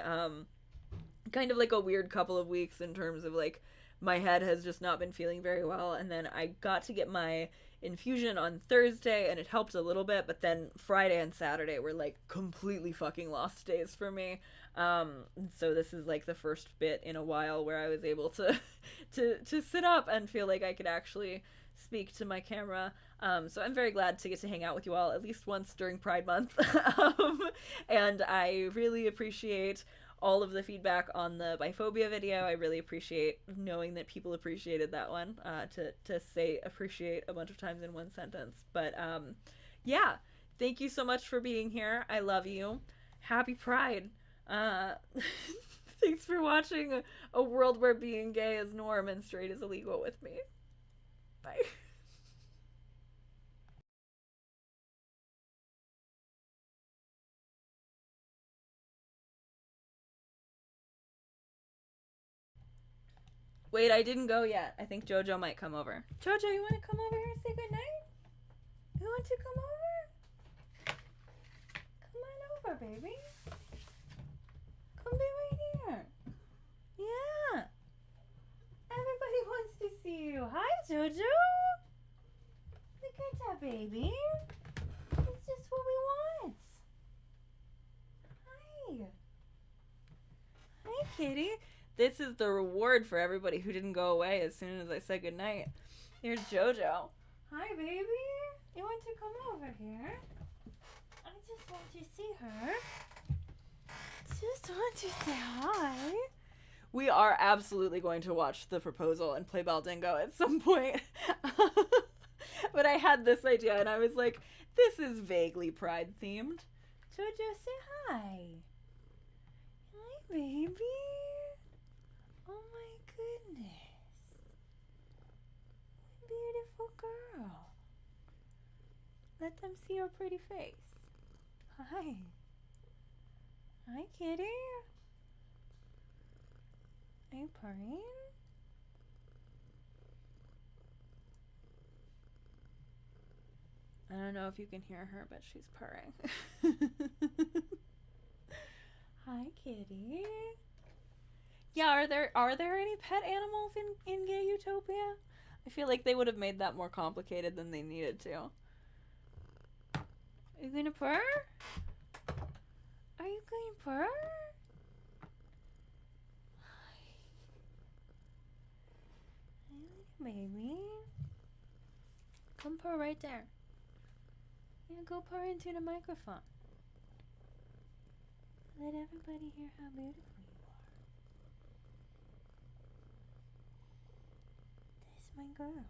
kind of like a weird couple of weeks in terms of like my head has just not been feeling very well, and then I got to get my infusion on Thursday and it helped a little bit, but then Friday and Saturday were like completely fucking lost days for me. So this is like the first bit in a while where I was able to sit up and feel like I could actually speak to my camera. So I'm very glad to get to hang out with you all at least once during Pride Month. And I really appreciate all of the feedback on the biphobia video. I really appreciate knowing that people appreciated that one, to say appreciate a bunch of times in one sentence. But yeah, thank you so much for being here. I love you. Happy Pride. Thanks for watching a world where being gay is norm and straight is illegal with me. Bye. Wait, I didn't go yet. I think Jojo might come over. Jojo, you want to come over here and say goodnight? You want to come over? Come on over, baby. Come be right here. Yeah. Everybody wants to see you. Hi, Jojo. Look at that, baby. It's just what we want. Hi. Hi, kitty. This is the reward for everybody who didn't go away as soon as I said goodnight. Here's Jojo. Hi, baby. You want to come over here? I just want to see her. Just want to say hi. We are absolutely going to watch The Proposal and play Baldingo at some point. But I had this idea and I was like, this is vaguely Pride themed. Jojo, say hi. Hi, baby. Oh my goodness. Beautiful girl. Let them see your pretty face. Hi. Hi, kitty. Are you purring? I don't know if you can hear her, but she's purring. Hi, kitty. Yeah, are there any pet animals in Gay Utopia? I feel like they would have made that more complicated than they needed to. Are you gonna purr? Are you going to purr? Hi, baby. Come purr right there. Yeah, go purr into the microphone. Let everybody hear how beautiful you are. This is my girl.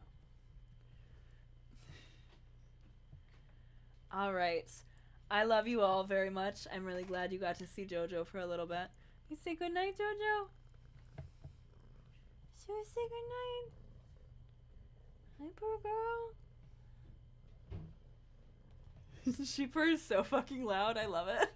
All right. I love you all very much. I'm really glad you got to see Jojo for a little bit. You say goodnight, Jojo? Should we say goodnight? Hi, poor girl. She purrs so fucking loud. I love it.